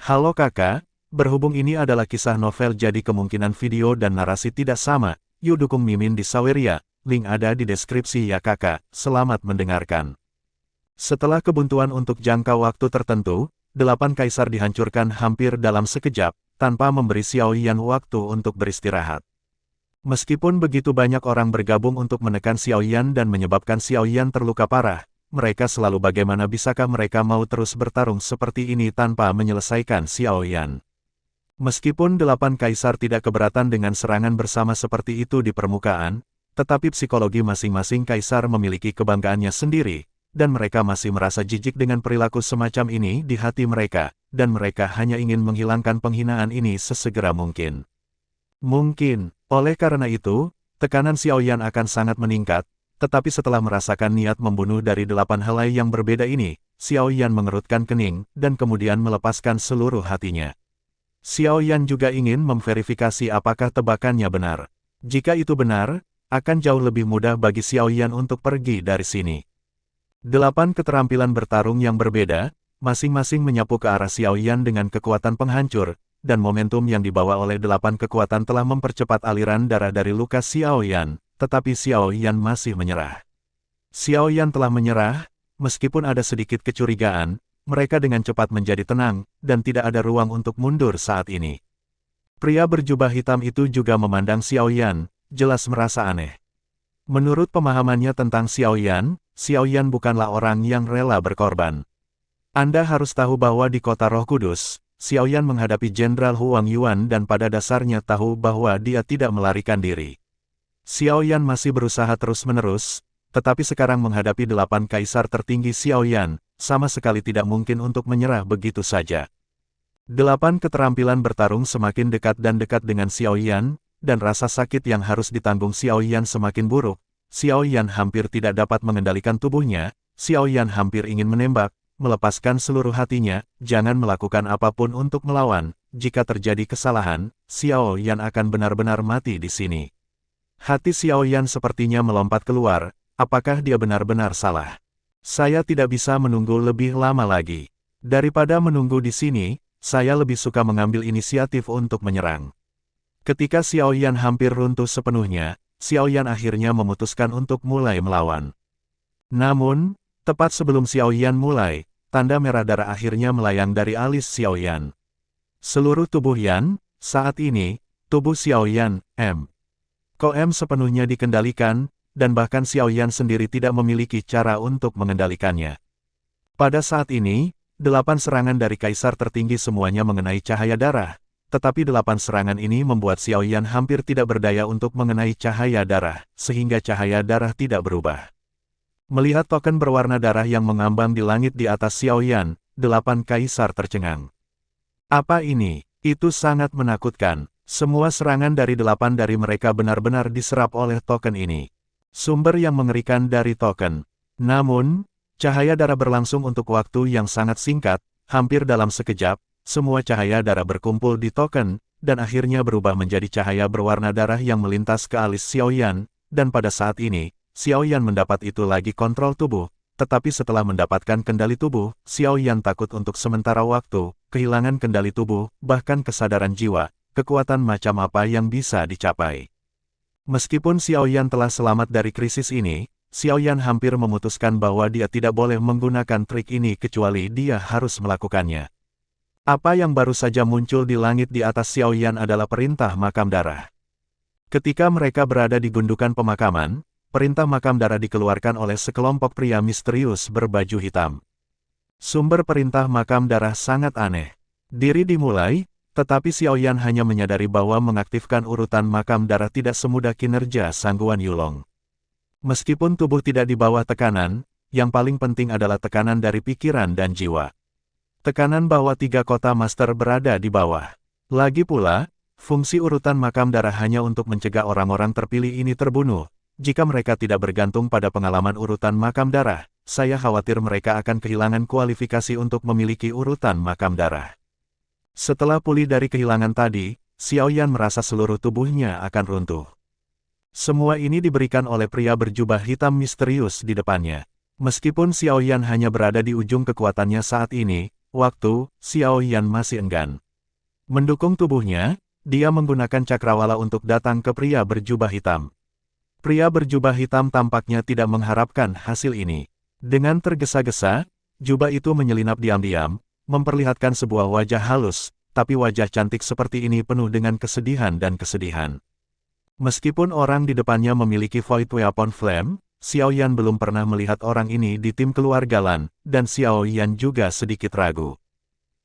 Halo kakak, berhubung ini adalah kisah novel jadi kemungkinan video dan narasi tidak sama, yuk dukung Mimin di Saweria, link ada di deskripsi ya kakak, selamat mendengarkan. Setelah kebuntuan untuk jangka waktu tertentu, 8 kaisar dihancurkan hampir dalam sekejap, tanpa memberi Xiaoyan waktu untuk beristirahat. Meskipun begitu banyak orang bergabung untuk menekan Xiaoyan dan menyebabkan Xiaoyan terluka parah, mereka selalu bagaimana bisakah mereka mau terus bertarung seperti ini tanpa menyelesaikan Xiaoyan. Meskipun 8 kaisar tidak keberatan dengan serangan bersama seperti itu di permukaan, tetapi psikologi masing-masing kaisar memiliki kebanggaannya sendiri, dan mereka masih merasa jijik dengan perilaku semacam ini di hati mereka, dan mereka hanya ingin menghilangkan penghinaan ini sesegera mungkin. Mungkin, oleh karena itu, tekanan Xiaoyan akan sangat meningkat, tetapi setelah merasakan niat membunuh dari 8 helai yang berbeda ini, Xiaoyan mengerutkan kening, dan kemudian melepaskan seluruh hatinya. Xiaoyan juga ingin memverifikasi apakah tebakannya benar. Jika itu benar, akan jauh lebih mudah bagi Xiaoyan untuk pergi dari sini. 8 keterampilan bertarung yang berbeda, masing-masing menyapu ke arah Xiaoyan dengan kekuatan penghancur, dan momentum yang dibawa oleh 8 kekuatan telah mempercepat aliran darah dari luka Xiaoyan, tetapi Xiaoyan masih menyerah. Xiaoyan telah menyerah, meskipun ada sedikit kecurigaan, mereka dengan cepat menjadi tenang, dan tidak ada ruang untuk mundur saat ini. Pria berjubah hitam itu juga memandang Xiaoyan, jelas merasa aneh. Menurut pemahamannya tentang Xiaoyan, Xiaoyan bukanlah orang yang rela berkorban. Anda harus tahu bahwa di kota Roh Kudus, Xiaoyan menghadapi Jenderal Huang Yuan dan pada dasarnya tahu bahwa dia tidak melarikan diri. Xiaoyan masih berusaha terus-menerus, tetapi sekarang menghadapi 8 kaisar tertinggi Xiaoyan, sama sekali tidak mungkin untuk menyerah begitu saja. 8 keterampilan bertarung semakin dekat dan dekat dengan Xiaoyan, dan rasa sakit yang harus ditanggung Xiaoyan semakin buruk. Xiaoyan hampir tidak dapat mengendalikan tubuhnya, Xiaoyan hampir ingin menembak, melepaskan seluruh hatinya, jangan melakukan apapun untuk melawan, jika terjadi kesalahan, Xiaoyan akan benar-benar mati di sini. Hati Xiaoyan sepertinya melompat keluar, apakah dia benar-benar salah? Saya tidak bisa menunggu lebih lama lagi. Daripada menunggu di sini, saya lebih suka mengambil inisiatif untuk menyerang. Ketika Xiaoyan hampir runtuh sepenuhnya, Xiaoyan akhirnya memutuskan untuk mulai melawan. Namun, tepat sebelum Xiaoyan mulai, tanda merah darah akhirnya melayang dari alis Xiaoyan. Seluruh tubuh Yan, saat ini, tubuh Xiaoyan, Koem sepenuhnya dikendalikan, dan bahkan Xiaoyan sendiri tidak memiliki cara untuk mengendalikannya. Pada saat ini, 8 serangan dari kaisar tertinggi semuanya mengenai cahaya darah, tetapi 8 serangan ini membuat Xiaoyan hampir tidak berdaya untuk mengenai cahaya darah, sehingga cahaya darah tidak berubah. Melihat token berwarna darah yang mengambang di langit di atas Xiaoyan, 8 kaisar tercengang. Apa ini? Itu sangat menakutkan. Semua serangan dari 8 dari mereka benar-benar diserap oleh token ini. Sumber yang mengerikan dari token. Namun, cahaya darah berlangsung untuk waktu yang sangat singkat, hampir dalam sekejap, semua cahaya darah berkumpul di token, dan akhirnya berubah menjadi cahaya berwarna darah yang melintas ke alis Xiaoyan, dan pada saat ini, Xiaoyan mendapat itu lagi kontrol tubuh, tetapi setelah mendapatkan kendali tubuh, Xiaoyan takut untuk sementara waktu, kehilangan kendali tubuh, bahkan kesadaran jiwa, kekuatan macam apa yang bisa dicapai. Meskipun Xiaoyan telah selamat dari krisis ini, Xiaoyan hampir memutuskan bahwa dia tidak boleh menggunakan trik ini kecuali dia harus melakukannya. Apa yang baru saja muncul di langit di atas Xiaoyan adalah perintah makam darah. Ketika mereka berada di gundukan pemakaman, perintah makam darah dikeluarkan oleh sekelompok pria misterius berbaju hitam. Sumber perintah makam darah sangat aneh. Diri dimulai, tetapi Xiaoyan hanya menyadari bahwa mengaktifkan urutan makam darah tidak semudah kinerja Sangguan Yulong. Meskipun tubuh tidak di bawah tekanan, yang paling penting adalah tekanan dari pikiran dan jiwa. Tekanan bahwa 3 kota master berada di bawah. Lagi pula, fungsi urutan makam darah hanya untuk mencegah orang-orang terpilih ini terbunuh. Jika mereka tidak bergantung pada pengalaman urutan makam darah, saya khawatir mereka akan kehilangan kualifikasi untuk memiliki urutan makam darah. Setelah pulih dari kehilangan tadi, Xiaoyan merasa seluruh tubuhnya akan runtuh. Semua ini diberikan oleh pria berjubah hitam misterius di depannya. Meskipun Xiaoyan hanya berada di ujung kekuatannya saat ini, waktu, Xiao Yan masih enggan. Mendukung tubuhnya, dia menggunakan cakrawala untuk datang ke pria berjubah hitam. Pria berjubah hitam tampaknya tidak mengharapkan hasil ini. Dengan tergesa-gesa, jubah itu menyelinap diam-diam, memperlihatkan sebuah wajah halus, tapi wajah cantik seperti ini penuh dengan kesedihan dan kesedihan. Meskipun orang di depannya memiliki Void Weapon Flame, Xiao Yan belum pernah melihat orang ini di tim keluarga Lan, dan Xiao Yan juga sedikit ragu.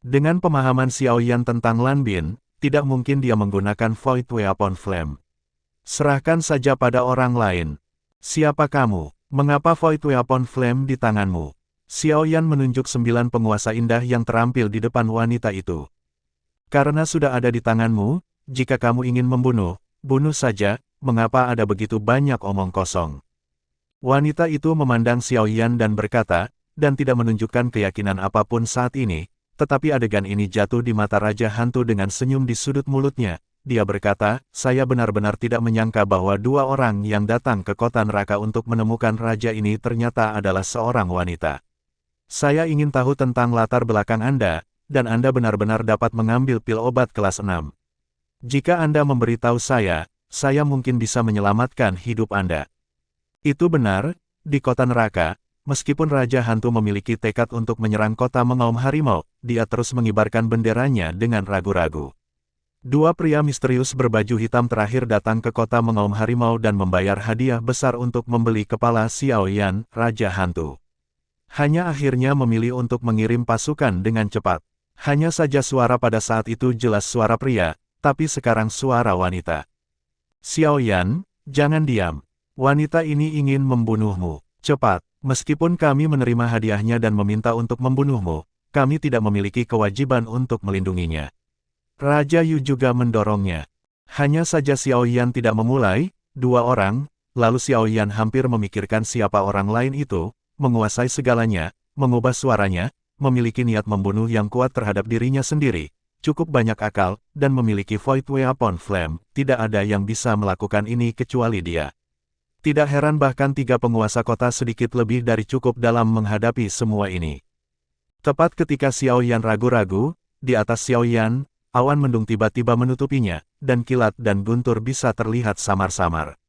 Dengan pemahaman Xiao Yan tentang Lan Bin, tidak mungkin dia menggunakan Void Weapon Flame. Serahkan saja pada orang lain. Siapa kamu? Mengapa Void Weapon Flame di tanganmu? Xiao Yan menunjuk 9 penguasa indah yang terampil di depan wanita itu. Karena sudah ada di tanganmu, jika kamu ingin membunuh, bunuh saja, mengapa ada begitu banyak omong kosong? Wanita itu memandang Xiao Yan dan berkata, dan tidak menunjukkan keyakinan apapun saat ini, tetapi adegan ini jatuh di mata Raja Hantu dengan senyum di sudut mulutnya. Dia berkata, saya benar-benar tidak menyangka bahwa 2 orang yang datang ke kota neraka untuk menemukan raja ini ternyata adalah seorang wanita. Saya ingin tahu tentang latar belakang Anda, dan Anda benar-benar dapat mengambil pil obat kelas 6. Jika Anda memberitahu saya mungkin bisa menyelamatkan hidup Anda. Itu benar, di kota neraka, meskipun Raja Hantu memiliki tekad untuk menyerang kota mengaum harimau, dia terus mengibarkan benderanya dengan ragu-ragu. 2 pria misterius berbaju hitam terakhir datang ke kota mengaum harimau dan membayar hadiah besar untuk membeli kepala Xiao Yan, Raja Hantu. Hanya akhirnya memilih untuk mengirim pasukan dengan cepat. Hanya saja suara pada saat itu jelas suara pria, tapi sekarang suara wanita. Xiao Yan, jangan diam. Wanita ini ingin membunuhmu. Cepat, meskipun kami menerima hadiahnya dan meminta untuk membunuhmu, kami tidak memiliki kewajiban untuk melindunginya. Raja Yu juga mendorongnya. Hanya saja Xiao Yan tidak memulai, 2 orang, lalu Xiao Yan hampir memikirkan siapa orang lain itu, menguasai segalanya, mengubah suaranya, memiliki niat membunuh yang kuat terhadap dirinya sendiri, cukup banyak akal, dan memiliki Void Weapon Flame, tidak ada yang bisa melakukan ini kecuali dia. Tidak heran bahkan 3 penguasa kota sedikit lebih dari cukup dalam menghadapi semua ini. Tepat ketika Xiao Yan ragu-ragu, di atas Xiao Yan, awan mendung tiba-tiba menutupinya, dan kilat dan guntur bisa terlihat samar-samar.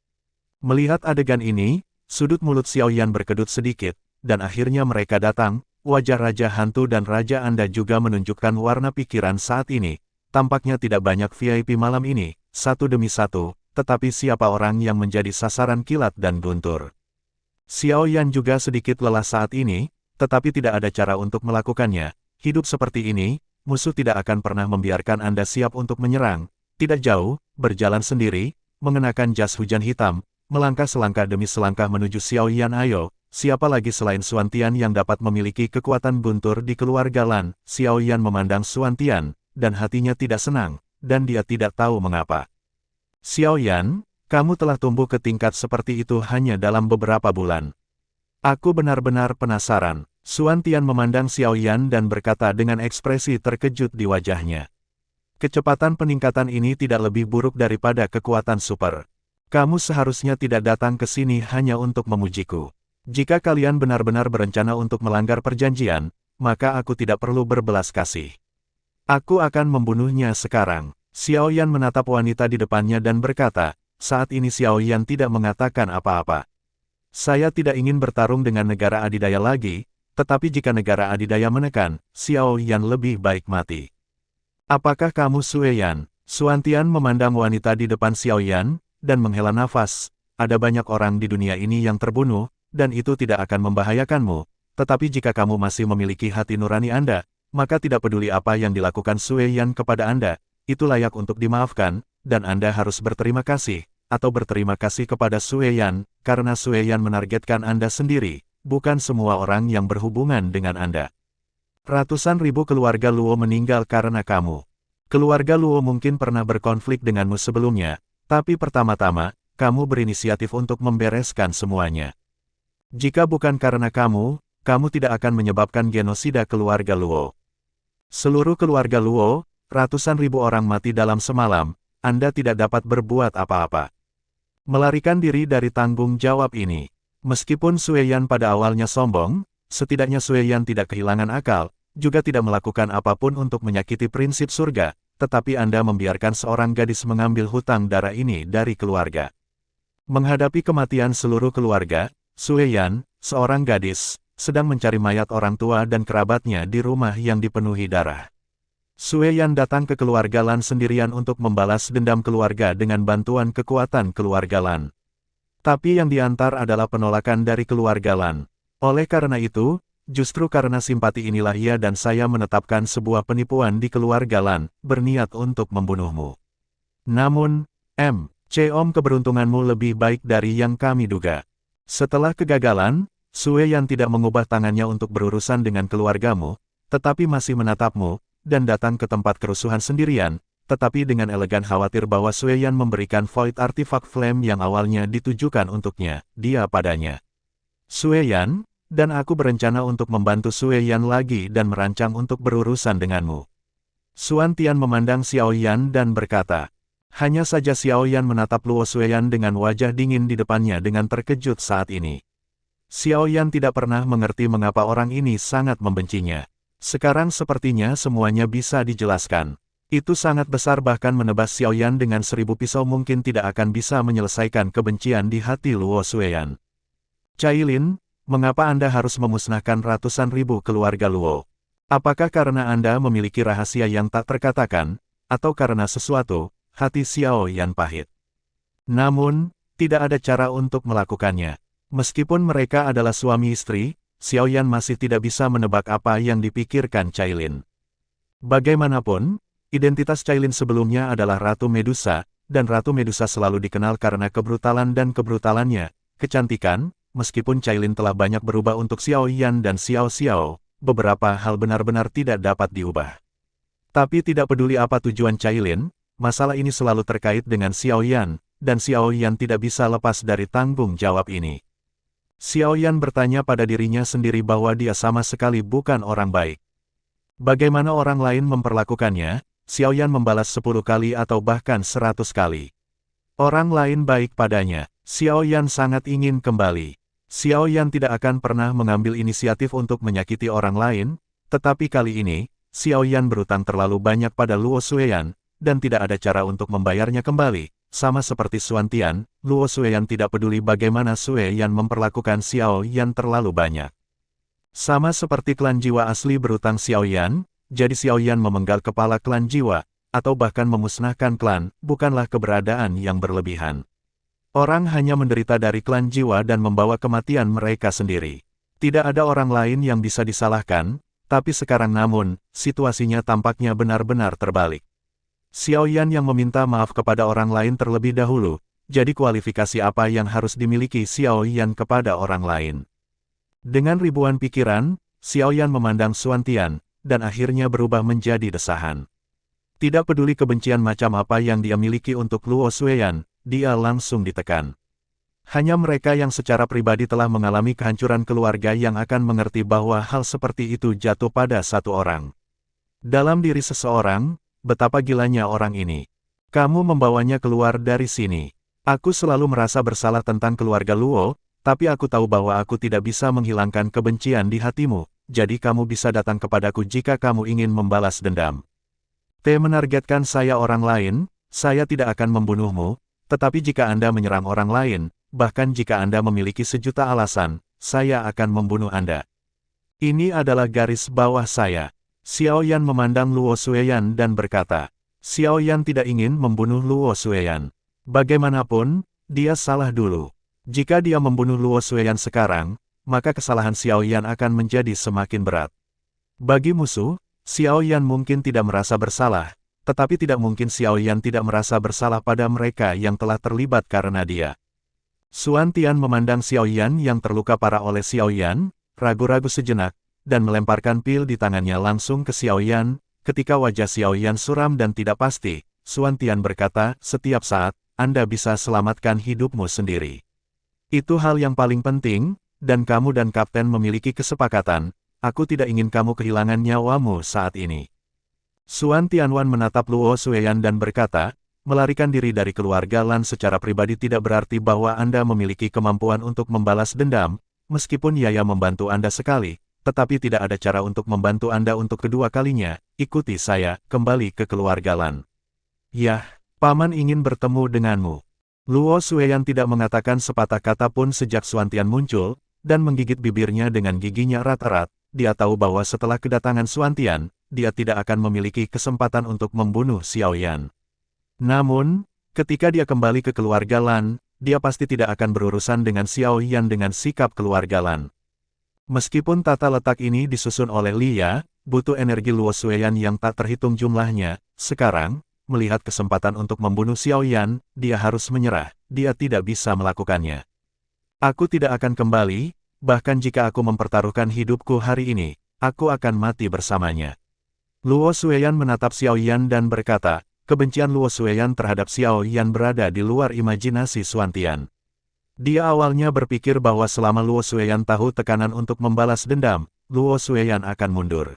Melihat adegan ini, sudut mulut Xiao Yan berkedut sedikit, dan akhirnya mereka datang. Wajah Raja Hantu dan Raja Anda juga menunjukkan warna pikiran saat ini. Tampaknya tidak banyak VIP malam ini, satu demi satu, tetapi siapa orang yang menjadi sasaran kilat dan guntur. Xiao Yan juga sedikit lelah saat ini, tetapi tidak ada cara untuk melakukannya. Hidup seperti ini, musuh tidak akan pernah membiarkan Anda siap untuk menyerang. Tidak jauh, berjalan sendiri, mengenakan jas hujan hitam, melangkah selangkah demi selangkah menuju Xiao Yan. Ayo, siapa lagi selain Xuan Tian yang dapat memiliki kekuatan guntur di keluarga Lan? Xiao Yan memandang Xuan Tian, dan hatinya tidak senang, dan dia tidak tahu mengapa. Xiao Yan, kamu telah tumbuh ke tingkat seperti itu hanya dalam beberapa bulan. Aku benar-benar penasaran. Xuan Tian memandang Xiao Yan dan berkata dengan ekspresi terkejut di wajahnya. Kecepatan peningkatan ini tidak lebih buruk daripada kekuatan super. Kamu seharusnya tidak datang ke sini hanya untuk memujiku. Jika kalian benar-benar berencana untuk melanggar perjanjian, maka aku tidak perlu berbelas kasih. Aku akan membunuhnya sekarang. Xiao Yan menatap wanita di depannya dan berkata, saat ini Xiao Yan tidak mengatakan apa-apa. Saya tidak ingin bertarung dengan negara adidaya lagi, tetapi jika negara adidaya menekan, Xiao Yan lebih baik mati. Apakah kamu Sue Yan? Xuan Tian memandang wanita di depan Xiao Yan, dan menghela nafas. Ada banyak orang di dunia ini yang terbunuh, dan itu tidak akan membahayakanmu. Tetapi jika kamu masih memiliki hati nurani Anda, maka tidak peduli apa yang dilakukan Sue Yan kepada Anda, itu layak untuk dimaafkan, dan Anda harus berterima kasih, atau berterima kasih kepada Sue Yan, karena Sue Yan menargetkan Anda sendiri. Bukan semua orang yang berhubungan dengan Anda. Ratusan ribu keluarga Luo meninggal karena kamu. Keluarga Luo mungkin pernah berkonflik denganmu sebelumnya, tapi pertama-tama, kamu berinisiatif untuk membereskan semuanya. Jika bukan karena kamu tidak akan menyebabkan genosida keluarga Luo. Seluruh keluarga Luo, ratusan ribu orang mati dalam semalam, Anda tidak dapat berbuat apa-apa. Melarikan diri dari tanggung jawab ini. Meskipun Sue Yan pada awalnya sombong, setidaknya Sue Yan tidak kehilangan akal, juga tidak melakukan apapun untuk menyakiti prinsip surga, tetapi Anda membiarkan seorang gadis mengambil hutang darah ini dari keluarga. Menghadapi kematian seluruh keluarga, Sue Yan, seorang gadis, sedang mencari mayat orang tua dan kerabatnya di rumah yang dipenuhi darah. Sue Yan datang ke keluarga Lan sendirian untuk membalas dendam keluarga dengan bantuan kekuatan keluarga Lan. Tapi yang diantar adalah penolakan dari keluarga Lan. Oleh karena itu, justru karena simpati inilah ia dan saya menetapkan sebuah penipuan di keluarga Lan, berniat untuk membunuhmu. Namun, Om keberuntunganmu lebih baik dari yang kami duga. Setelah kegagalan, Sue Yan tidak mengubah tangannya untuk berurusan dengan keluargamu, tetapi masih menatapmu, dan datang ke tempat kerusuhan sendirian, tetapi dengan elegan khawatir bahwa Sue Yan memberikan Void Artifact Flame yang awalnya ditujukan untuknya, dia padanya. Sue Yan, dan aku berencana untuk membantu Sue Yan lagi dan merancang untuk berurusan denganmu. Xuan Tian memandang Xiao Yan dan berkata, hanya saja Xiao Yan menatap Luo Sueyan dengan wajah dingin di depannya dengan terkejut saat ini. Xiao Yan tidak pernah mengerti mengapa orang ini sangat membencinya. Sekarang sepertinya semuanya bisa dijelaskan. Itu sangat besar bahkan menebas Xiao Yan dengan 1000 pisau mungkin tidak akan bisa menyelesaikan kebencian di hati Luo Sueyan. Cailin, mengapa Anda harus memusnahkan ratusan ribu keluarga Luo? Apakah karena Anda memiliki rahasia yang tak terkatakan, atau karena sesuatu? Hati Xiao Yan pahit. Namun, tidak ada cara untuk melakukannya. Meskipun mereka adalah suami istri, Xiao Yan masih tidak bisa menebak apa yang dipikirkan Cailin. Bagaimanapun, identitas Cailin sebelumnya adalah Ratu Medusa, dan Ratu Medusa selalu dikenal karena kebrutalan dan kebrutalannya, kecantikan, meskipun Cailin telah banyak berubah untuk Xiao Yan dan Xiao Xiao, beberapa hal benar-benar tidak dapat diubah. Tapi tidak peduli apa tujuan Cailin, masalah ini selalu terkait dengan Xiao Yan, dan Xiao Yan tidak bisa lepas dari tanggung jawab ini. Xiao Yan bertanya pada dirinya sendiri bahwa dia sama sekali bukan orang baik. Bagaimana orang lain memperlakukannya, Xiao Yan membalas 10 kali atau bahkan 100 kali. Orang lain baik padanya, Xiao Yan sangat ingin kembali. Xiao Yan tidak akan pernah mengambil inisiatif untuk menyakiti orang lain, tetapi kali ini, Xiao Yan berutang terlalu banyak pada Luo Sueyan, dan tidak ada cara untuk membayarnya kembali. Sama seperti Xuan Tian, Luo Sueyan tidak peduli bagaimana Sue Yan memperlakukan Xiao Yan terlalu banyak. Sama seperti klan jiwa asli berutang Xiao Yan, jadi Xiao Yan memenggal kepala klan jiwa, atau bahkan memusnahkan klan, bukanlah keberadaan yang berlebihan. Orang hanya menderita dari klan jiwa dan membawa kematian mereka sendiri. Tidak ada orang lain yang bisa disalahkan, tapi sekarang namun, situasinya tampaknya benar-benar terbalik. Xiao Yan yang meminta maaf kepada orang lain terlebih dahulu, jadi kualifikasi apa yang harus dimiliki Xiao Yan kepada orang lain? Dengan ribuan pikiran, Xiao Yan memandang Xuan Tian, dan akhirnya berubah menjadi desahan. Tidak peduli kebencian macam apa yang dia miliki untuk Luo Sueyan, dia langsung ditekan. Hanya mereka yang secara pribadi telah mengalami kehancuran keluarga yang akan mengerti bahwa hal seperti itu jatuh pada satu orang. Dalam diri seseorang, betapa gilanya orang ini. Kamu membawanya keluar dari sini. Aku selalu merasa bersalah tentang keluarga Luo, tapi aku tahu bahwa aku tidak bisa menghilangkan kebencian di hatimu, jadi kamu bisa datang kepadaku jika kamu ingin membalas dendam. Menargetkan saya orang lain, saya tidak akan membunuhmu, tetapi jika Anda menyerang orang lain, bahkan jika Anda memiliki sejuta alasan, saya akan membunuh Anda. Ini adalah garis bawah saya. Xiao Yan memandang Luo Sueyan dan berkata, Xiao Yan tidak ingin membunuh Luo Sueyan. Bagaimanapun, dia salah dulu. Jika dia membunuh Luo Sueyan sekarang, maka kesalahan Xiao Yan akan menjadi semakin berat. Bagi musuh, Xiao Yan mungkin tidak merasa bersalah, tetapi tidak mungkin Xiao Yan tidak merasa bersalah pada mereka yang telah terlibat karena dia. Xuan Tian memandang Xiao Yan yang terluka parah oleh Xiao Yan, ragu-ragu sejenak, dan melemparkan pil di tangannya langsung ke Xiao Yan. Ketika wajah Xiao Yan suram dan tidak pasti, Xuan Tian berkata, setiap saat, Anda bisa selamatkan hidupmu sendiri. Itu hal yang paling penting, dan kamu dan Kapten memiliki kesepakatan, aku tidak ingin kamu kehilangan nyawamu saat ini. Xuan Tianwan menatap Luo Sueyan dan berkata, melarikan diri dari keluarga Lan secara pribadi tidak berarti bahwa Anda memiliki kemampuan untuk membalas dendam, meskipun Yaya membantu Anda sekali, tetapi tidak ada cara untuk membantu Anda untuk kedua kalinya. Ikuti saya, kembali ke keluarga Lan. Yah, Paman ingin bertemu denganmu. Luo Xueyan tidak mengatakan sepatah kata pun sejak Xuantian muncul, dan menggigit bibirnya dengan giginya erat-erat. Dia tahu bahwa setelah kedatangan Xuantian, dia tidak akan memiliki kesempatan untuk membunuh Xiao Yan. Namun, ketika dia kembali ke keluarga Lan, dia pasti tidak akan berurusan dengan Xiao Yan dengan sikap keluarga Lan. Meskipun tata letak ini disusun oleh Li Ya, butuh energi Luo Xueyan yang tak terhitung jumlahnya. Sekarang, melihat kesempatan untuk membunuh Xiao Yan, dia harus menyerah. Dia tidak bisa melakukannya. Aku tidak akan kembali, bahkan jika aku mempertaruhkan hidupku hari ini, aku akan mati bersamanya. Luo Xueyan menatap Xiao Yan dan berkata, kebencian Luo Xueyan terhadap Xiao Yan berada di luar imajinasi Xuantian. Dia awalnya berpikir bahwa selama Luo Xueyan tahu tekanan untuk membalas dendam, Luo Xueyan akan mundur.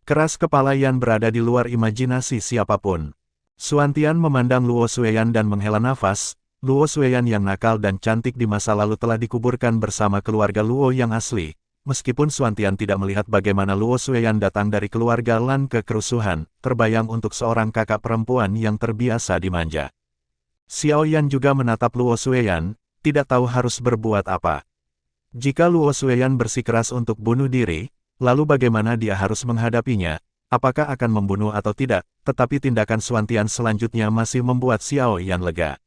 Keras kepala Yan berada di luar imajinasi siapapun. Xuantian memandang Luo Xueyan dan menghela nafas. Luo Xueyan yang nakal dan cantik di masa lalu telah dikuburkan bersama keluarga Luo yang asli. Meskipun Xuantian tidak melihat bagaimana Luo Xueyan datang dari keluarga Lan ke kerusuhan, terbayang untuk seorang kakak perempuan yang terbiasa dimanja. Xiao Yan juga menatap Luo Xueyan, tidak tahu harus berbuat apa. Jika Luo Xueyan bersikeras untuk bunuh diri, lalu bagaimana dia harus menghadapinya? Apakah akan membunuh atau tidak, tetapi tindakan Xuantian selanjutnya masih membuat Xiao Yan lega.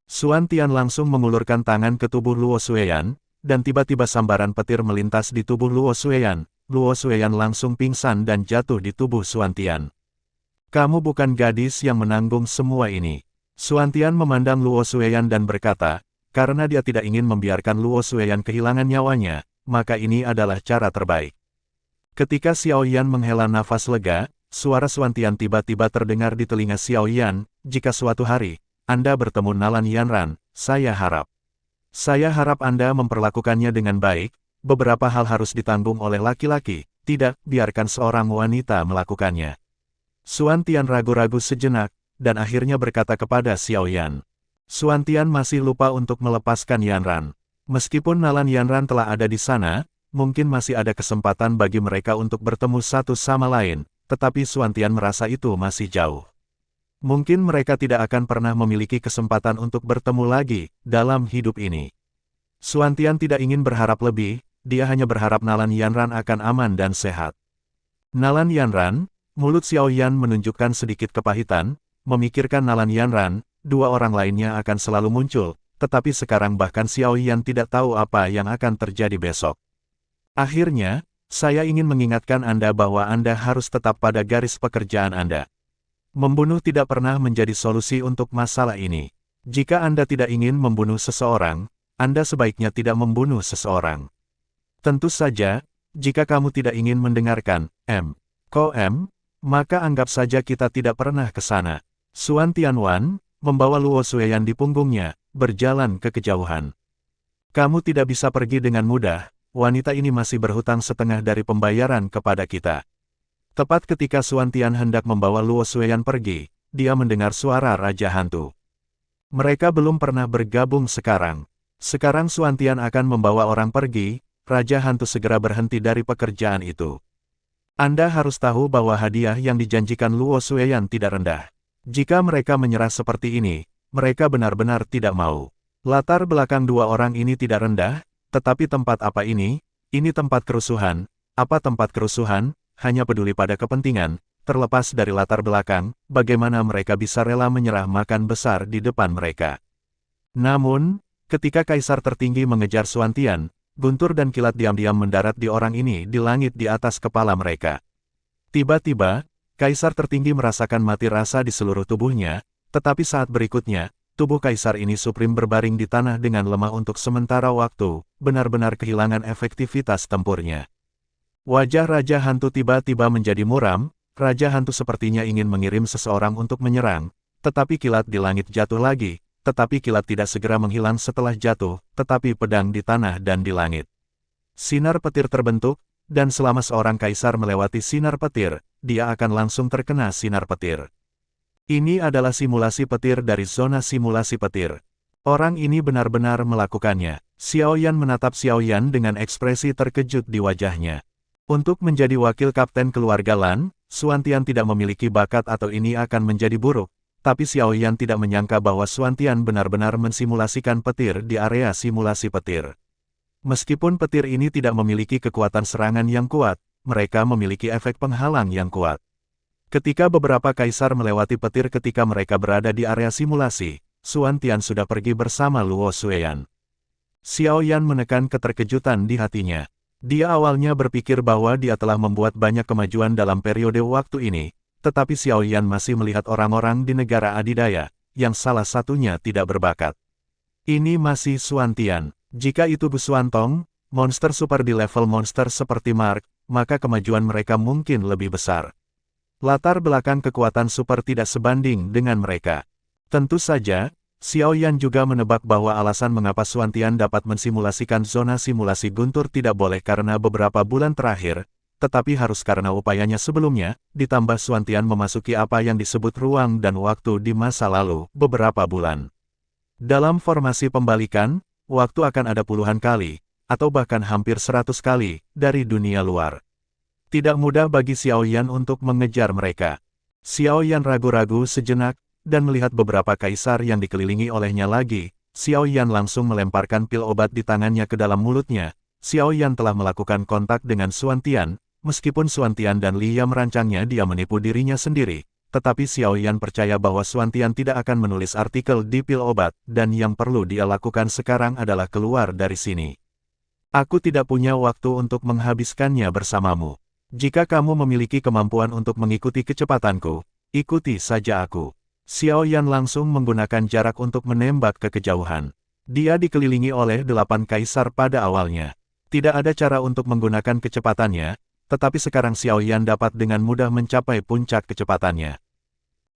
Xuantian langsung mengulurkan tangan ke tubuh Luo Xueyan, dan tiba-tiba sambaran petir melintas di tubuh Luo Xueyan. Luo Xueyan langsung pingsan dan jatuh di tubuh Xuantian. Kamu bukan gadis yang menanggung semua ini. Xuantian memandang Luo Xueyan dan berkata, karena dia tidak ingin membiarkan Luo Xueyan kehilangan nyawanya, maka ini adalah cara terbaik. Ketika Xiao Yan menghela nafas lega, suara Xuantian tiba-tiba terdengar di telinga Xiao Yan, jika suatu hari, Anda bertemu Nalan Yanran, saya harap Anda memperlakukannya dengan baik. Beberapa hal harus ditanggung oleh laki-laki, tidak, biarkan seorang wanita melakukannya. Xuantian ragu-ragu sejenak, dan akhirnya berkata kepada Xiao Yan. Xuantian masih lupa untuk melepaskan Yanran. Meskipun Nalan Yanran telah ada di sana, mungkin masih ada kesempatan bagi mereka untuk bertemu satu sama lain, tetapi Xuantian merasa itu masih jauh. Mungkin mereka tidak akan pernah memiliki kesempatan untuk bertemu lagi dalam hidup ini. Xuantian tidak ingin berharap lebih, dia hanya berharap Nalan Yanran akan aman dan sehat. Nalan Yanran, mulut Xiao Yan menunjukkan sedikit kepahitan, memikirkan Nalan Yanran, dua orang lainnya akan selalu muncul, tetapi sekarang bahkan Xiao Yan tidak tahu apa yang akan terjadi besok. Akhirnya, saya ingin mengingatkan Anda bahwa Anda harus tetap pada garis pekerjaan Anda. Membunuh tidak pernah menjadi solusi untuk masalah ini. Jika Anda tidak ingin membunuh seseorang, Anda sebaiknya tidak membunuh seseorang. Tentu saja, jika kamu tidak ingin mendengarkan, maka anggap saja kita tidak pernah ke sana. Xuantian Wan, membawa Luo Xueyan di punggungnya, berjalan ke kejauhan. Kamu tidak bisa pergi dengan mudah. Wanita ini masih berhutang setengah dari pembayaran kepada kita. Tepat ketika Xuantian hendak membawa Luo Xueyan pergi, dia mendengar suara Raja Hantu. Mereka belum pernah bergabung sekarang. Sekarang Xuantian akan membawa orang pergi, Raja Hantu segera berhenti dari pekerjaan itu. Anda harus tahu bahwa hadiah yang dijanjikan Luo Xueyan tidak rendah. Jika mereka menyerah seperti ini, mereka benar-benar tidak mau. Latar belakang dua orang ini tidak rendah, tetapi tempat apa ini? Ini tempat kerusuhan. Apa tempat kerusuhan? Hanya peduli pada kepentingan, terlepas dari latar belakang, bagaimana mereka bisa rela menyerah makan besar di depan mereka. Namun, ketika Kaisar tertinggi mengejar Xuantian, guntur dan kilat diam-diam mendarat di orang ini di langit di atas kepala mereka. Tiba-tiba, Kaisar tertinggi merasakan mati rasa di seluruh tubuhnya, tetapi saat berikutnya, tubuh Kaisar ini suprim berbaring di tanah dengan lemah untuk sementara waktu, benar-benar kehilangan efektivitas tempurnya. Wajah Raja Hantu tiba-tiba menjadi muram. Raja Hantu sepertinya ingin mengirim seseorang untuk menyerang, tetapi kilat di langit jatuh lagi, tetapi kilat tidak segera menghilang setelah jatuh, tetapi pedang di tanah dan di langit. Sinar petir terbentuk, dan selama seorang kaisar melewati sinar petir, dia akan langsung terkena sinar petir. Ini adalah simulasi petir dari zona simulasi petir. Orang ini benar-benar melakukannya. Xiao Yan menatap Xiao Yan dengan ekspresi terkejut di wajahnya. Untuk menjadi wakil kapten keluarga Lan, Xuantian tidak memiliki bakat atau ini akan menjadi buruk, tapi Xiaoyan tidak menyangka bahwa Xuantian benar-benar mensimulasikan petir di area simulasi petir. Meskipun petir ini tidak memiliki kekuatan serangan yang kuat, mereka memiliki efek penghalang yang kuat. Ketika beberapa kaisar melewati petir ketika mereka berada di area simulasi, Xuantian sudah pergi bersama Luo Xueyan. Xiaoyan menekan keterkejutan di hatinya. Dia awalnya berpikir bahwa dia telah membuat banyak kemajuan dalam periode waktu ini, tetapi Xiaoyan masih melihat orang-orang di negara adidaya, yang salah satunya tidak berbakat. Ini masih Xuantian. Jika itu Bu Xuantong, monster super di level monster seperti Mark, maka kemajuan mereka mungkin lebih besar. Latar belakang kekuatan super tidak sebanding dengan mereka. Tentu saja, Xiaoyan juga menebak bahwa alasan mengapa Xuantian dapat mensimulasikan zona simulasi guntur tidak boleh karena beberapa bulan terakhir, tetapi harus karena upayanya sebelumnya, ditambah Xuantian memasuki apa yang disebut ruang dan waktu di masa lalu, beberapa bulan. Dalam formasi pembalikan, waktu akan ada puluhan kali, atau bahkan hampir 100 kali, dari dunia luar. Tidak mudah bagi Xiaoyan untuk mengejar mereka. Xiaoyan ragu-ragu sejenak, dan melihat beberapa kaisar yang dikelilingi olehnya lagi, Xiaoyan langsung melemparkan pil obat di tangannya ke dalam mulutnya. Xiaoyan telah melakukan kontak dengan Xuantian, meskipun Xuantian dan Liya merancangnya dia menipu dirinya sendiri, tetapi Xiaoyan percaya bahwa Xuantian tidak akan menulis artikel di pil obat, dan yang perlu dia lakukan sekarang adalah keluar dari sini. Aku tidak punya waktu untuk menghabiskannya bersamamu. Jika kamu memiliki kemampuan untuk mengikuti kecepatanku, ikuti saja aku. Xiaoyan langsung menggunakan jarak untuk menembak ke kejauhan. Dia dikelilingi oleh 8 kaisar pada awalnya. Tidak ada cara untuk menggunakan kecepatannya, tetapi sekarang Xiaoyan dapat dengan mudah mencapai puncak kecepatannya.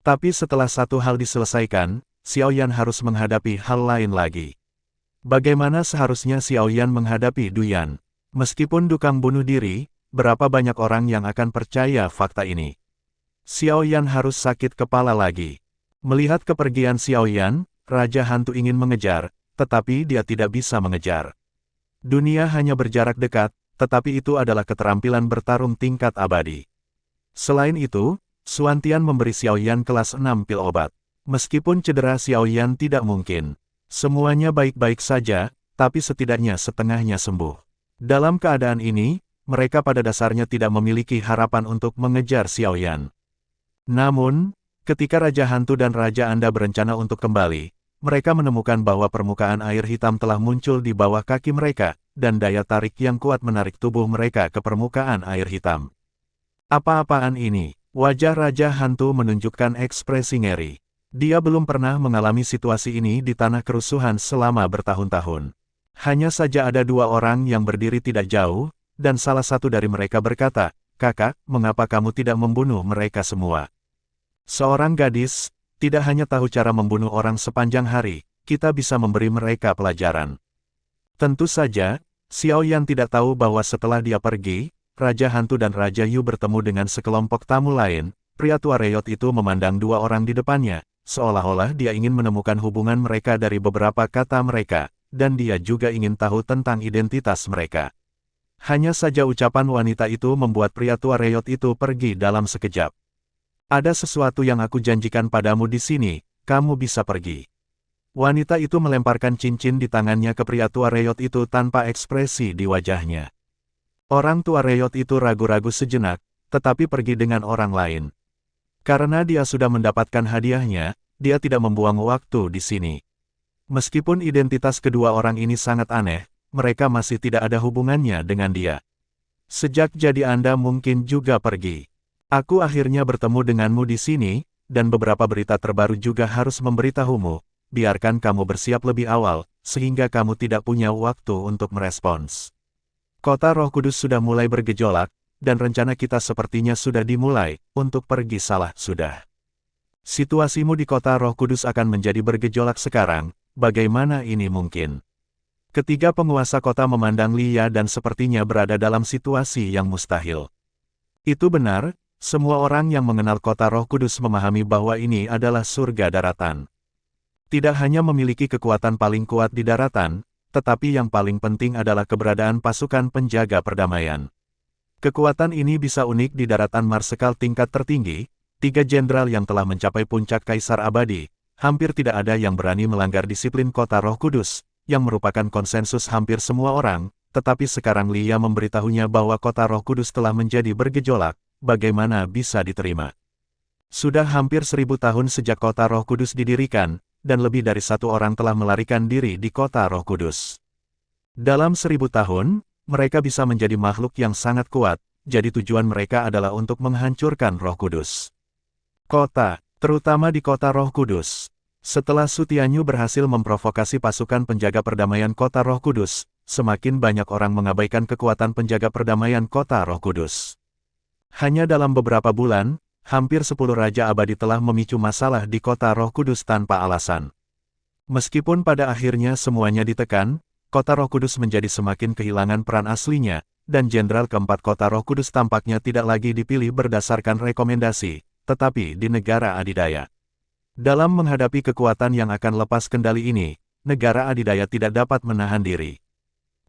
Tapi setelah satu hal diselesaikan, Xiaoyan harus menghadapi hal lain lagi. Bagaimana seharusnya Xiaoyan menghadapi Duyan? Meskipun Dukang bunuh diri, berapa banyak orang yang akan percaya fakta ini? Xiaoyan harus sakit kepala lagi. Melihat kepergian Xiaoyan, Raja Hantu ingin mengejar, tetapi dia tidak bisa mengejar. Dunia hanya berjarak dekat, tetapi itu adalah keterampilan bertarung tingkat abadi. Selain itu, Xuantian memberi Xiaoyan kelas 6 pil obat. Meskipun cedera Xiaoyan tidak mungkin. Semuanya baik-baik saja, tapi setidaknya setengahnya sembuh. Dalam keadaan ini, mereka pada dasarnya tidak memiliki harapan untuk mengejar Xiaoyan. Namun, ketika Raja Hantu dan Raja Anda berencana untuk kembali, mereka menemukan bahwa permukaan air hitam telah muncul di bawah kaki mereka, dan daya tarik yang kuat menarik tubuh mereka ke permukaan air hitam. Apa-apaan ini? Wajah Raja Hantu menunjukkan ekspresi ngeri. Dia belum pernah mengalami situasi ini di tanah kerusuhan selama bertahun-tahun. Hanya saja ada 2 orang yang berdiri tidak jauh, dan salah satu dari mereka berkata, "Kakak, mengapa kamu tidak membunuh mereka semua?" Seorang gadis, tidak hanya tahu cara membunuh orang sepanjang hari, kita bisa memberi mereka pelajaran. Tentu saja, Xiaoyan tidak tahu bahwa setelah dia pergi, Raja Hantu dan Raja Yu bertemu dengan sekelompok tamu lain. Pria tua Reyot itu memandang 2 orang di depannya, seolah-olah dia ingin menemukan hubungan mereka dari beberapa kata mereka, dan dia juga ingin tahu tentang identitas mereka. Hanya saja ucapan wanita itu membuat pria tua Reyot itu pergi dalam sekejap. "Ada sesuatu yang aku janjikan padamu di sini, kamu bisa pergi." Wanita itu melemparkan cincin di tangannya ke pria tua Reyot itu tanpa ekspresi di wajahnya. Orang tua Reyot itu ragu-ragu sejenak, tetapi pergi dengan orang lain. Karena dia sudah mendapatkan hadiahnya, dia tidak membuang waktu di sini. Meskipun identitas kedua orang ini sangat aneh, mereka masih tidak ada hubungannya dengan dia. Sejak jadi Anda mungkin juga pergi. Aku akhirnya bertemu denganmu di sini, dan beberapa berita terbaru juga harus memberitahumu. Biarkan kamu bersiap lebih awal, sehingga kamu tidak punya waktu untuk merespons. Kota Roh Kudus sudah mulai bergejolak, dan rencana kita sepertinya sudah dimulai, untuk pergi salah sudah. Situasimu di Kota Roh Kudus akan menjadi bergejolak sekarang, bagaimana ini mungkin? Ketiga penguasa kota memandang Liya dan sepertinya berada dalam situasi yang mustahil. Itu benar. Semua orang yang mengenal Kota Roh Kudus memahami bahwa ini adalah surga daratan. Tidak hanya memiliki kekuatan paling kuat di daratan, tetapi yang paling penting adalah keberadaan pasukan penjaga perdamaian. Kekuatan ini bisa unik di daratan marsekal tingkat tertinggi, 3 jenderal yang telah mencapai puncak Kaisar Abadi, hampir tidak ada yang berani melanggar disiplin Kota Roh Kudus, yang merupakan konsensus hampir semua orang, tetapi sekarang Lia memberitahunya bahwa Kota Roh Kudus telah menjadi bergejolak, bagaimana bisa diterima? Sudah hampir 1000 tahun sejak Kota Roh Kudus didirikan, dan lebih dari 1 orang telah melarikan diri di Kota Roh Kudus. Dalam 1000 tahun, mereka bisa menjadi makhluk yang sangat kuat, jadi tujuan mereka adalah untuk menghancurkan Roh Kudus. Kota, terutama di Kota Roh Kudus. Setelah Sutianyu berhasil memprovokasi pasukan penjaga perdamaian Kota Roh Kudus, semakin banyak orang mengabaikan kekuatan penjaga perdamaian Kota Roh Kudus. Hanya dalam beberapa bulan, hampir 10 Raja Abadi telah memicu masalah di Kota Roh Kudus tanpa alasan. Meskipun pada akhirnya semuanya ditekan, Kota Roh Kudus menjadi semakin kehilangan peran aslinya, dan Jenderal keempat Kota Roh Kudus tampaknya tidak lagi dipilih berdasarkan rekomendasi, tetapi di negara adidaya. Dalam menghadapi kekuatan yang akan lepas kendali ini, negara adidaya tidak dapat menahan diri.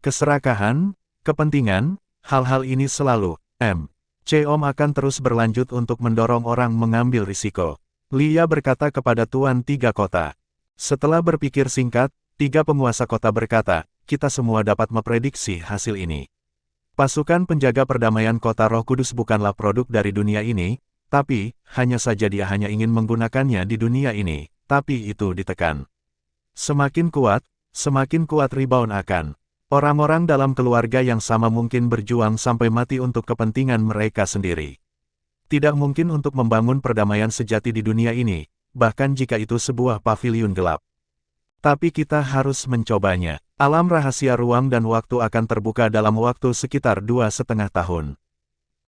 Keserakahan, kepentingan, hal-hal ini selalu, Om akan terus berlanjut untuk mendorong orang mengambil risiko. Lia berkata kepada Tuan Tiga Kota. Setelah berpikir singkat, 3 penguasa kota berkata, kita semua dapat memprediksi hasil ini. Pasukan penjaga perdamaian Kota Roh Kudus bukanlah produk dari dunia ini, tapi, hanya saja dia hanya ingin menggunakannya di dunia ini, tapi itu ditekan. Semakin kuat rebound akan. Orang-orang dalam keluarga yang sama mungkin berjuang sampai mati untuk kepentingan mereka sendiri. Tidak mungkin untuk membangun perdamaian sejati di dunia ini, bahkan jika itu sebuah paviliun gelap. Tapi kita harus mencobanya. Alam rahasia ruang dan waktu akan terbuka dalam waktu sekitar 2,5 tahun.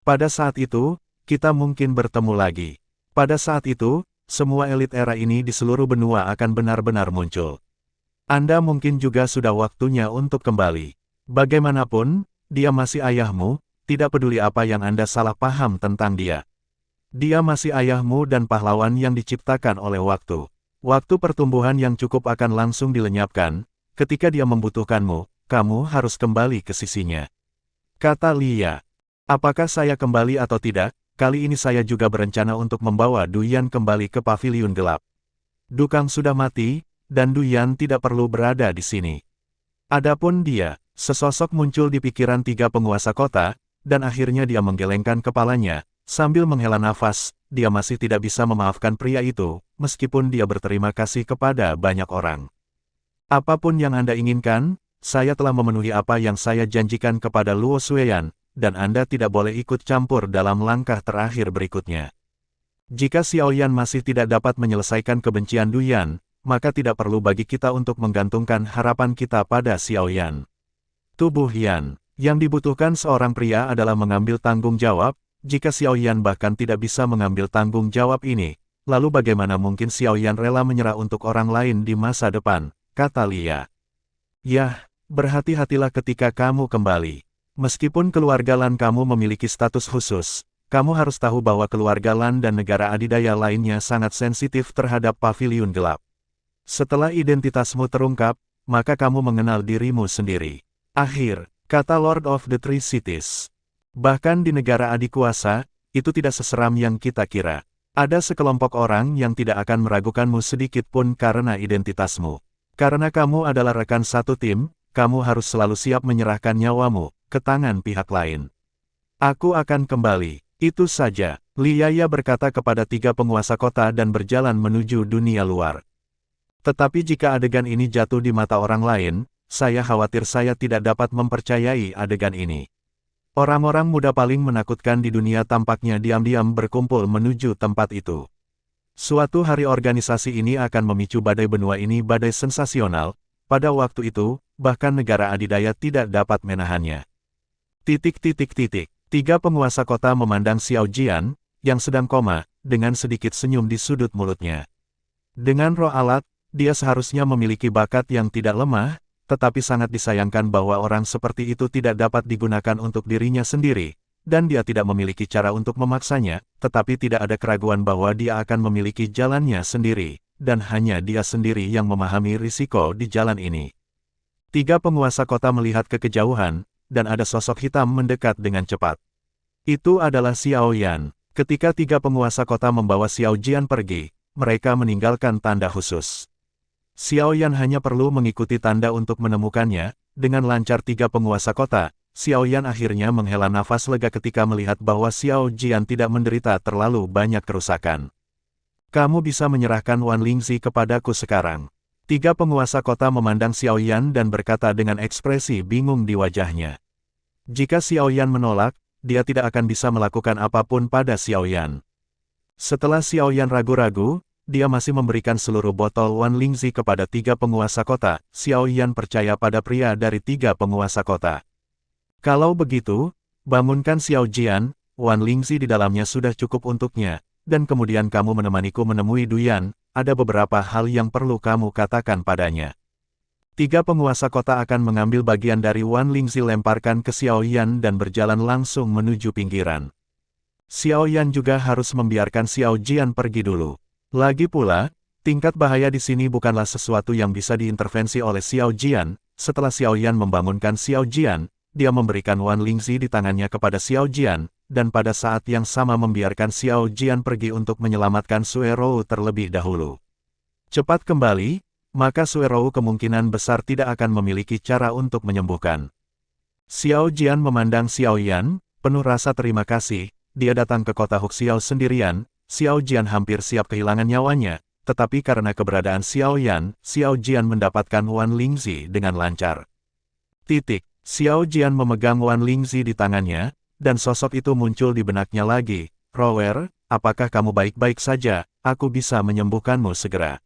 Pada saat itu, kita mungkin bertemu lagi. Pada saat itu, semua elit era ini di seluruh benua akan benar-benar muncul. Anda mungkin juga sudah waktunya untuk kembali. Bagaimanapun, dia masih ayahmu, tidak peduli apa yang Anda salah paham tentang dia. Dia masih ayahmu dan pahlawan yang diciptakan oleh waktu. Waktu pertumbuhan yang cukup akan langsung dilenyapkan, ketika dia membutuhkanmu, kamu harus kembali ke sisinya. Kata Lia. Apakah saya kembali atau tidak, kali ini saya juga berencana untuk membawa Duyan kembali ke paviliun gelap. Dukang sudah mati, dan Duyan tidak perlu berada di sini. Adapun dia, sesosok muncul di pikiran 3 penguasa kota, dan akhirnya dia menggelengkan kepalanya, sambil menghela nafas, dia masih tidak bisa memaafkan pria itu, meskipun dia berterima kasih kepada banyak orang. Apapun yang Anda inginkan, saya telah memenuhi apa yang saya janjikan kepada Luo Xueyan, dan Anda tidak boleh ikut campur dalam langkah terakhir berikutnya. Jika Xiaoyan masih tidak dapat menyelesaikan kebencian Duyan, maka tidak perlu bagi kita untuk menggantungkan harapan kita pada Xiaoyan. Tubuh Yan, yang dibutuhkan seorang pria adalah mengambil tanggung jawab, jika Xiaoyan bahkan tidak bisa mengambil tanggung jawab ini, lalu bagaimana mungkin Xiaoyan rela menyerah untuk orang lain di masa depan, kata Lia. Yah, berhati-hatilah ketika kamu kembali. Meskipun keluarga Lan kamu memiliki status khusus, kamu harus tahu bahwa keluarga Lan dan negara adidaya lainnya sangat sensitif terhadap paviliun gelap. Setelah identitasmu terungkap, maka kamu mengenal dirimu sendiri. Akhir, kata Lord of the Three Cities. Bahkan di negara adikuasa, itu tidak seseram yang kita kira. Ada sekelompok orang yang tidak akan meragukanmu sedikit pun karena identitasmu. Karena kamu adalah rekan satu tim, kamu harus selalu siap menyerahkan nyawamu ke tangan pihak lain. Aku akan kembali, itu saja, Liaya berkata kepada 3 penguasa kota dan berjalan menuju dunia luar. Tetapi jika adegan ini jatuh di mata orang lain, saya khawatir saya tidak dapat mempercayai adegan ini. Orang-orang muda paling menakutkan di dunia tampaknya diam-diam berkumpul menuju tempat itu. Suatu hari organisasi ini akan memicu badai benua ini badai sensasional, pada waktu itu, bahkan negara adidaya tidak dapat menahannya. 3 penguasa kota memandang Xiao Jian, yang sedang koma, dengan sedikit senyum di sudut mulutnya. Dengan roh alat, dia seharusnya memiliki bakat yang tidak lemah, tetapi sangat disayangkan bahwa orang seperti itu tidak dapat digunakan untuk dirinya sendiri, dan dia tidak memiliki cara untuk memaksanya, tetapi tidak ada keraguan bahwa dia akan memiliki jalannya sendiri, dan hanya dia sendiri yang memahami risiko di jalan ini. 3 penguasa kota melihat ke kejauhan, dan ada sosok hitam mendekat dengan cepat. Itu adalah Xiao Yan. Ketika tiga penguasa kota membawa Xiao Jian pergi, mereka meninggalkan tanda khusus. Xiao Yan hanya perlu mengikuti tanda untuk menemukannya. Dengan lancar tiga penguasa kota, Xiao Yan akhirnya menghela nafas lega ketika melihat bahwa Xiao Jian tidak menderita terlalu banyak kerusakan. Kamu bisa menyerahkan Wan Lingzi kepadaku sekarang. Tiga penguasa kota memandang Xiao Yan dan berkata dengan ekspresi bingung di wajahnya. Jika Xiao Yan menolak, dia tidak akan bisa melakukan apapun pada Xiao Yan. Setelah Xiao Yan ragu-ragu, dia masih memberikan seluruh botol Wan Lingzi kepada tiga penguasa kota. Xiao Yan percaya pada pria dari tiga penguasa kota. Kalau begitu, bangunkan Xiao Jian, Wan Lingzi di dalamnya sudah cukup untuknya, dan kemudian kamu menemaniku menemui Duyan, ada beberapa hal yang perlu kamu katakan padanya. Tiga penguasa kota akan mengambil bagian dari Wan Lingzi lemparkan ke Xiao Yan dan berjalan langsung menuju pinggiran. Xiao Yan juga harus membiarkan Xiao Jian pergi dulu. Lagi pula, tingkat bahaya di sini bukanlah sesuatu yang bisa diintervensi oleh Xiao Jian. Setelah Xiao Yan membangunkan Xiao Jian, dia memberikan Wan Lingzi di tangannya kepada Xiao Jian, dan pada saat yang sama membiarkan Xiao Jian pergi untuk menyelamatkan Sue Rou terlebih dahulu. Cepat kembali, maka Sue Rou kemungkinan besar tidak akan memiliki cara untuk menyembuhkan. Xiao Jian memandang Xiao Yan, penuh rasa terima kasih. Dia datang ke kota Huxiao sendirian. Xiao Jian hampir siap kehilangan nyawanya, tetapi karena keberadaan Xiao Yan, Xiao Jian mendapatkan Wan Lingzi dengan lancar. Xiao Jian memegang Wan Lingzi di tangannya, dan sosok itu muncul di benaknya lagi. Rower, apakah kamu baik-baik saja? Aku bisa menyembuhkanmu segera.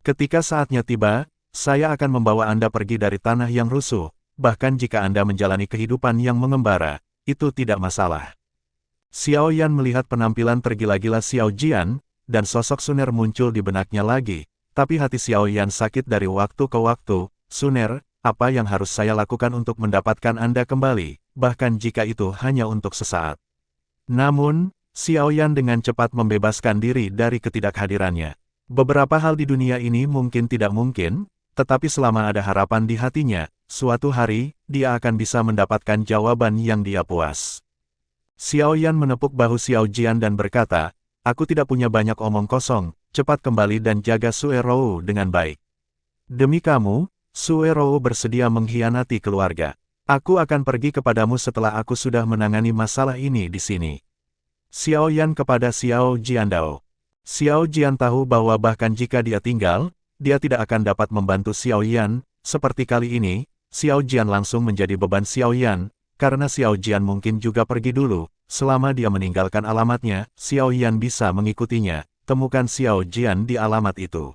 Ketika saatnya tiba, saya akan membawa Anda pergi dari tanah yang rusuh, bahkan jika Anda menjalani kehidupan yang mengembara, itu tidak masalah. Xiao Yan melihat penampilan tergila-gila Xiao Jian, dan sosok Suner muncul di benaknya lagi, tapi hati Xiao Yan sakit dari waktu ke waktu. Suner, apa yang harus saya lakukan untuk mendapatkan Anda kembali, bahkan jika itu hanya untuk sesaat. Namun, Xiao Yan dengan cepat membebaskan diri dari ketidakhadirannya. Beberapa hal di dunia ini mungkin tidak mungkin, tetapi selama ada harapan di hatinya, suatu hari, dia akan bisa mendapatkan jawaban yang dia puas. Xiao Yan menepuk bahu Xiao Jian dan berkata, aku tidak punya banyak omong kosong, cepat kembali dan jaga Sue Rou dengan baik. Demi kamu, Sue Rou bersedia mengkhianati keluarga. Aku akan pergi kepadamu setelah aku sudah menangani masalah ini di sini. Xiao Yan kepada Xiao Jiandao. Xiao Jian tahu bahwa bahkan jika dia tinggal, dia tidak akan dapat membantu Xiao Yan. Seperti kali ini, Xiao Jian langsung menjadi beban Xiao Yan. Karena Xiao Jian mungkin juga pergi dulu, selama dia meninggalkan alamatnya, Xiao Yan bisa mengikutinya. Temukan Xiao Jian di alamat itu.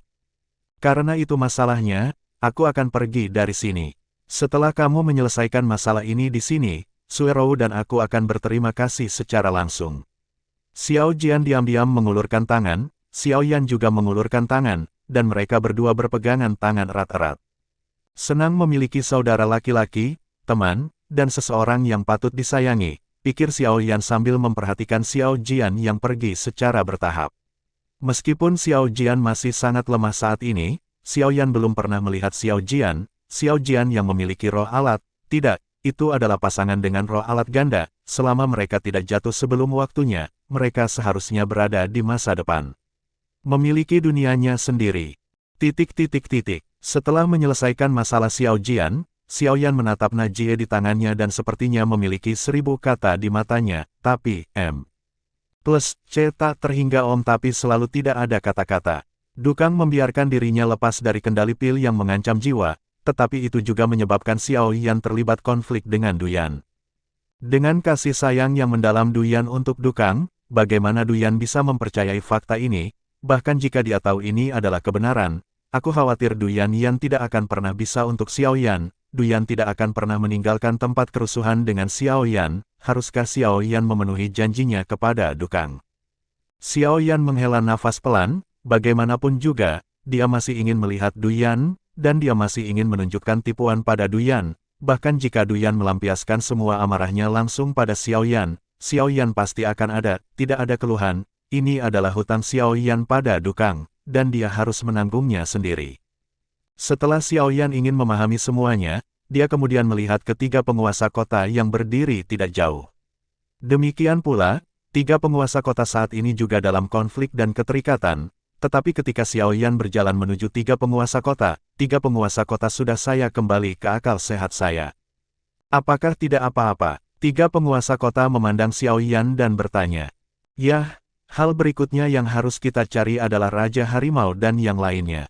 Karena itu masalahnya, aku akan pergi dari sini. Setelah kamu menyelesaikan masalah ini di sini, Sue Rou dan aku akan berterima kasih secara langsung. Xiao Jian diam-diam mengulurkan tangan, Xiao Yan juga mengulurkan tangan, dan mereka berdua berpegangan tangan erat-erat. Senang memiliki saudara laki-laki, teman, dan seseorang yang patut disayangi, pikir Xiao Yan sambil memperhatikan Xiao Jian yang pergi secara bertahap. Meskipun Xiao Jian masih sangat lemah saat ini, Xiao Yan belum pernah melihat Xiao Jian yang memiliki roh alat. Tidak, itu adalah pasangan dengan roh alat ganda. Selama mereka tidak jatuh sebelum waktunya, mereka seharusnya berada di masa depan. Memiliki dunianya sendiri. Setelah menyelesaikan masalah Xiao Jian, Xiao Yan menatap Najie di tangannya dan sepertinya memiliki 1000 kata di matanya, tapi, C tak terhingga tapi selalu tidak ada kata-kata. Dukang membiarkan dirinya lepas dari kendali pil yang mengancam jiwa, tetapi itu juga menyebabkan Xiao Yan terlibat konflik dengan Duyan. Dengan kasih sayang yang mendalam Duyan untuk Dukang, bagaimana Duyan bisa mempercayai fakta ini, bahkan jika dia tahu ini adalah kebenaran, aku khawatir Duyan Yan tidak akan pernah bisa untuk Xiao Yan. Duyan tidak akan pernah meninggalkan tempat kerusuhan dengan Xiao Yan. Haruskah Xiao Yan memenuhi janjinya kepada Dukang? Xiao Yan menghela nafas pelan, bagaimanapun juga, dia masih ingin melihat Duyan, dan dia masih ingin menunjukkan tipuan pada Duyan. Bahkan jika Duyan melampiaskan semua amarahnya langsung pada Xiao Yan pasti akan tidak ada keluhan. Ini adalah hutang Xiao Yan pada Dukang, dan dia harus menanggungnya sendiri. Setelah Xiao Yan ingin memahami semuanya, dia kemudian melihat ketiga penguasa kota yang berdiri tidak jauh. Demikian pula, tiga penguasa kota saat ini juga dalam konflik dan keterikatan, tetapi ketika Xiao Yan berjalan menuju tiga penguasa kota sudah saya kembali ke akal sehat saya. Apakah tidak apa-apa? Tiga penguasa kota memandang Xiao Yan dan bertanya. Yah, hal berikutnya yang harus kita cari adalah Raja Harimau dan yang lainnya.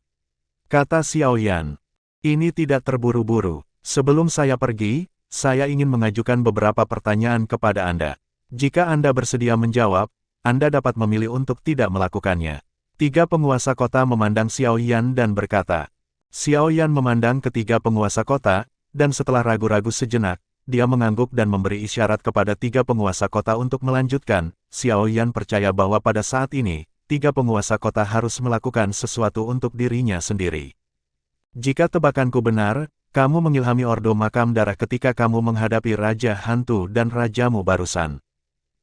Kata Xiao Yan. Ini tidak terburu-buru. Sebelum saya pergi, saya ingin mengajukan beberapa pertanyaan kepada Anda. Jika Anda bersedia menjawab, Anda dapat memilih untuk tidak melakukannya. Tiga penguasa kota memandang Xiao Yan dan berkata. Xiao Yan memandang ketiga penguasa kota, dan setelah ragu-ragu sejenak, dia mengangguk dan memberi isyarat kepada tiga penguasa kota untuk melanjutkan. Xiao Yan percaya bahwa pada saat ini, tiga penguasa kota harus melakukan sesuatu untuk dirinya sendiri. Jika tebakanku benar, kamu mengilhami Ordo Makam Darah ketika kamu menghadapi Raja Hantu dan Rajamu barusan.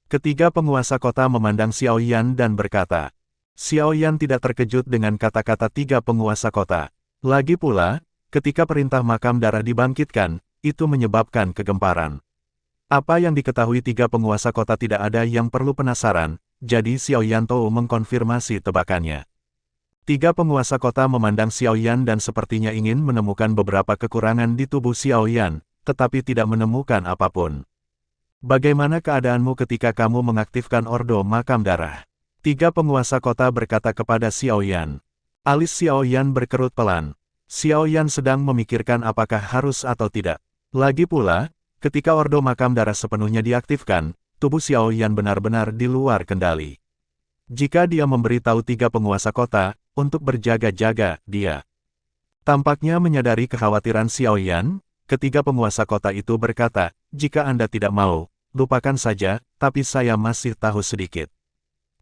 Ketiga penguasa kota memandang Xiao Yan dan berkata. Xiao Yan tidak terkejut dengan kata-kata tiga penguasa kota. Lagi pula, ketika perintah Makam Darah dibangkitkan, itu menyebabkan kegemparan. Apa yang diketahui tiga penguasa kota tidak ada yang perlu penasaran, jadi Xiao Yan Tou mengkonfirmasi tebakannya. Tiga penguasa kota memandang Xiao Yan dan sepertinya ingin menemukan beberapa kekurangan di tubuh Xiao Yan, tetapi tidak menemukan apapun. Bagaimana keadaanmu ketika kamu mengaktifkan Ordo Makam Darah? Tiga penguasa kota berkata kepada Xiao Yan. Alis Xiao Yan berkerut pelan. Xiao Yan sedang memikirkan apakah harus atau tidak. Lagi pula, ketika Ordo Makam Darah sepenuhnya diaktifkan, tubuh Xiao Yan benar-benar di luar kendali. Jika dia memberitahu tiga penguasa kota untuk berjaga-jaga, dia tampaknya menyadari kekhawatiran Xiao Yan. Ketiga penguasa kota itu berkata, jika Anda tidak mau, lupakan saja, tapi saya masih tahu sedikit.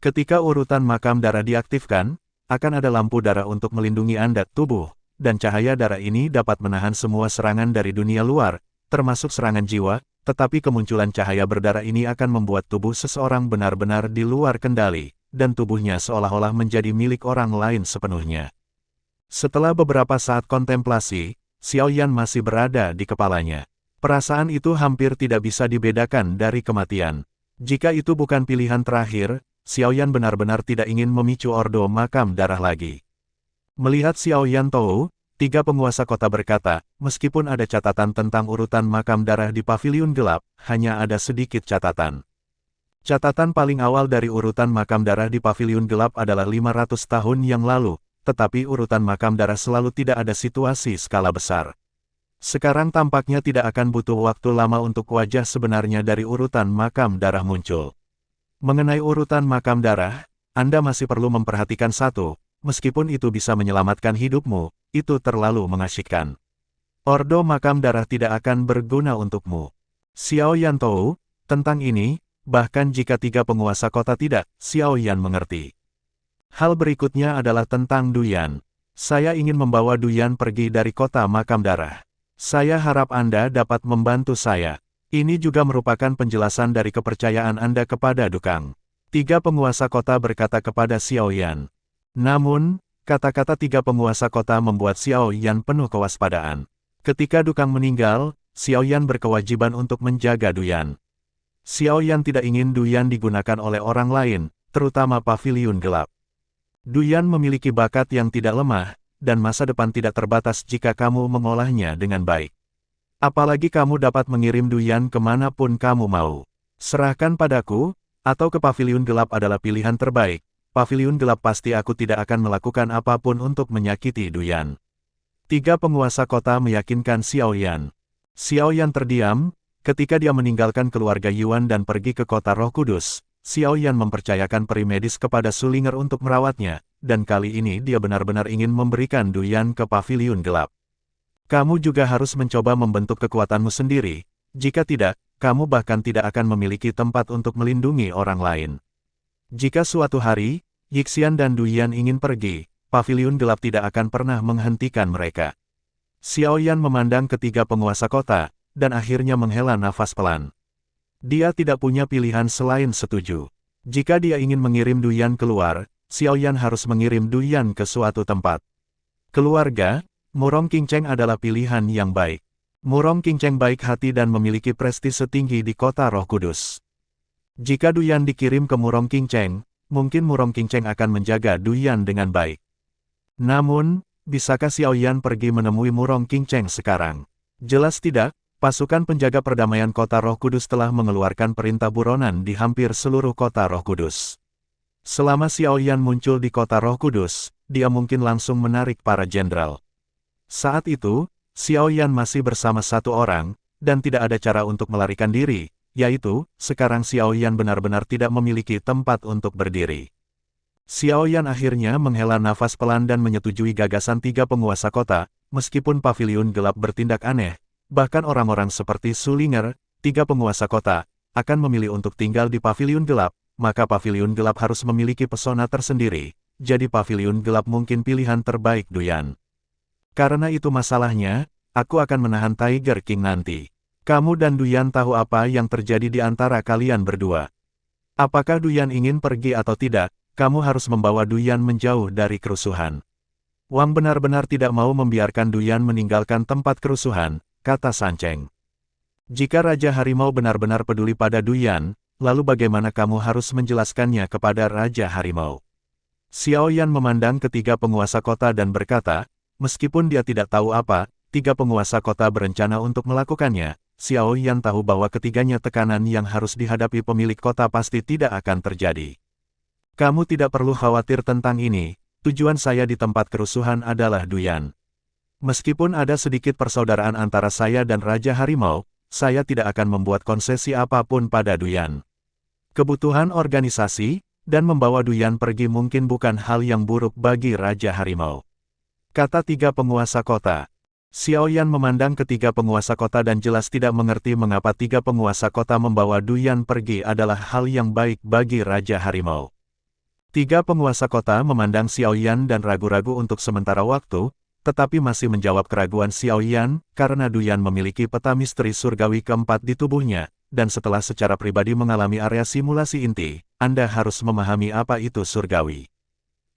Ketika urutan Makam Darah diaktifkan, akan ada lampu darah untuk melindungi Anda tubuh, dan cahaya darah ini dapat menahan semua serangan dari dunia luar, termasuk serangan jiwa, tetapi kemunculan cahaya berdarah ini akan membuat tubuh seseorang benar-benar di luar kendali, dan tubuhnya seolah-olah menjadi milik orang lain sepenuhnya. Setelah beberapa saat kontemplasi, Xiao Yan masih berada di kepalanya. Perasaan itu hampir tidak bisa dibedakan dari kematian. Jika itu bukan pilihan terakhir, Xiao Yan benar-benar tidak ingin memicu Ordo Makam Darah lagi. Melihat Xiao Yan Tou, tiga penguasa kota berkata, meskipun ada catatan tentang urutan Makam Darah di Paviliun Gelap, hanya ada sedikit catatan. Catatan paling awal dari urutan Makam Darah di Paviliun Gelap adalah 500 tahun yang lalu, tetapi urutan Makam Darah selalu tidak ada situasi skala besar. Sekarang tampaknya tidak akan butuh waktu lama untuk wajah sebenarnya dari urutan Makam Darah muncul. Mengenai urutan Makam Darah, Anda masih perlu memperhatikan satu, meskipun itu bisa menyelamatkan hidupmu, itu terlalu mengasyikkan. Ordo Makam Darah tidak akan berguna untukmu. Xiao Yan Tou, tentang ini, bahkan jika tiga penguasa kota tidak, Xiao Yan mengerti. Hal berikutnya adalah tentang Duyan. Saya ingin membawa Duyan pergi dari kota Makam Darah. Saya harap Anda dapat membantu saya. Ini juga merupakan penjelasan dari kepercayaan Anda kepada Dukang. Tiga penguasa kota berkata kepada Xiao Yan. Namun, kata-kata tiga penguasa kota membuat Xiao Yan penuh kewaspadaan. Ketika Dukang meninggal, Xiao Yan berkewajiban untuk menjaga Duyan. Xiao Yan tidak ingin Duyan digunakan oleh orang lain, terutama Paviliun Gelap. Duyan memiliki bakat yang tidak lemah, dan masa depan tidak terbatas jika kamu mengolahnya dengan baik. Apalagi kamu dapat mengirim Duyan kemanapun kamu mau. Serahkan padaku, atau ke Paviliun Gelap adalah pilihan terbaik. Paviliun Gelap pasti aku tidak akan melakukan apapun untuk menyakiti Duyan. Tiga penguasa kota meyakinkan Xiao Yan. Xiao Yan terdiam. Ketika dia meninggalkan keluarga Yuan dan pergi ke kota Roh Kudus, Xiao Yan mempercayakan peri medis kepada Sulinger untuk merawatnya, dan kali ini dia benar-benar ingin memberikan Duyan ke Paviliun Gelap. Kamu juga harus mencoba membentuk kekuatanmu sendiri, jika tidak, kamu bahkan tidak akan memiliki tempat untuk melindungi orang lain. Jika suatu hari, Yixian dan Duyan ingin pergi, Paviliun Gelap tidak akan pernah menghentikan mereka. Xiao Yan memandang ketiga penguasa kota, dan akhirnya menghela nafas pelan. Dia tidak punya pilihan selain setuju. Jika dia ingin mengirim Duyan keluar, Xiao Yan harus mengirim Duyan ke suatu tempat. Keluarga, Murong Qingcheng adalah pilihan yang baik. Murong Qingcheng baik hati dan memiliki prestis setinggi di kota Roh Kudus. Jika Duyan dikirim ke Murong Qingcheng, mungkin Murong Qingcheng akan menjaga Duyan dengan baik. Namun, bisakah Xiaoyan pergi menemui Murong Qingcheng sekarang? Jelas tidak, pasukan penjaga perdamaian kota Roh Kudus telah mengeluarkan perintah buronan di hampir seluruh kota Roh Kudus. Selama Xiaoyan muncul di kota Roh Kudus, dia mungkin langsung menarik para jenderal. Saat itu, Xiaoyan masih bersama satu orang, dan tidak ada cara untuk melarikan diri, yaitu, sekarang Xiaoyan benar-benar tidak memiliki tempat untuk berdiri. Xiaoyan akhirnya menghela nafas pelan dan menyetujui gagasan tiga penguasa kota, meskipun paviliun gelap bertindak aneh, bahkan orang-orang seperti Sulinger, tiga penguasa kota, akan memilih untuk tinggal di paviliun gelap, maka paviliun gelap harus memiliki pesona tersendiri, jadi paviliun gelap mungkin pilihan terbaik Duyan. Karena itu masalahnya, aku akan menahan Tiger King nanti. Kamu dan Duyan tahu apa yang terjadi di antara kalian berdua. Apakah Duyan ingin pergi atau tidak, kamu harus membawa Duyan menjauh dari kerusuhan. Wang benar-benar tidak mau membiarkan Duyan meninggalkan tempat kerusuhan, kata Sancheng. Jika Raja Harimau benar-benar peduli pada Duyan, lalu bagaimana kamu harus menjelaskannya kepada Raja Harimau? Xiaoyan memandang ketiga penguasa kota dan berkata, meskipun dia tidak tahu apa, tiga penguasa kota berencana untuk melakukannya, Xiaoyan tahu bahwa ketiganya tekanan yang harus dihadapi pemilik kota pasti tidak akan terjadi. Kamu tidak perlu khawatir tentang ini, tujuan saya di tempat kerusuhan adalah Duyan. Meskipun ada sedikit persaudaraan antara saya dan Raja Harimau, saya tidak akan membuat konsesi apapun pada Duyan. Kebutuhan organisasi, dan membawa Duyan pergi mungkin bukan hal yang buruk bagi Raja Harimau. Kata tiga penguasa kota. Xiaoyan memandang ketiga penguasa kota dan jelas tidak mengerti mengapa tiga penguasa kota membawa Duyan pergi adalah hal yang baik bagi Raja Harimau. Tiga penguasa kota memandang Xiaoyan dan ragu-ragu untuk sementara waktu, tetapi masih menjawab keraguan Xiaoyan, karena Duyan memiliki peta misteri surgawi keempat di tubuhnya, dan setelah secara pribadi mengalami area simulasi inti, Anda harus memahami apa itu surgawi.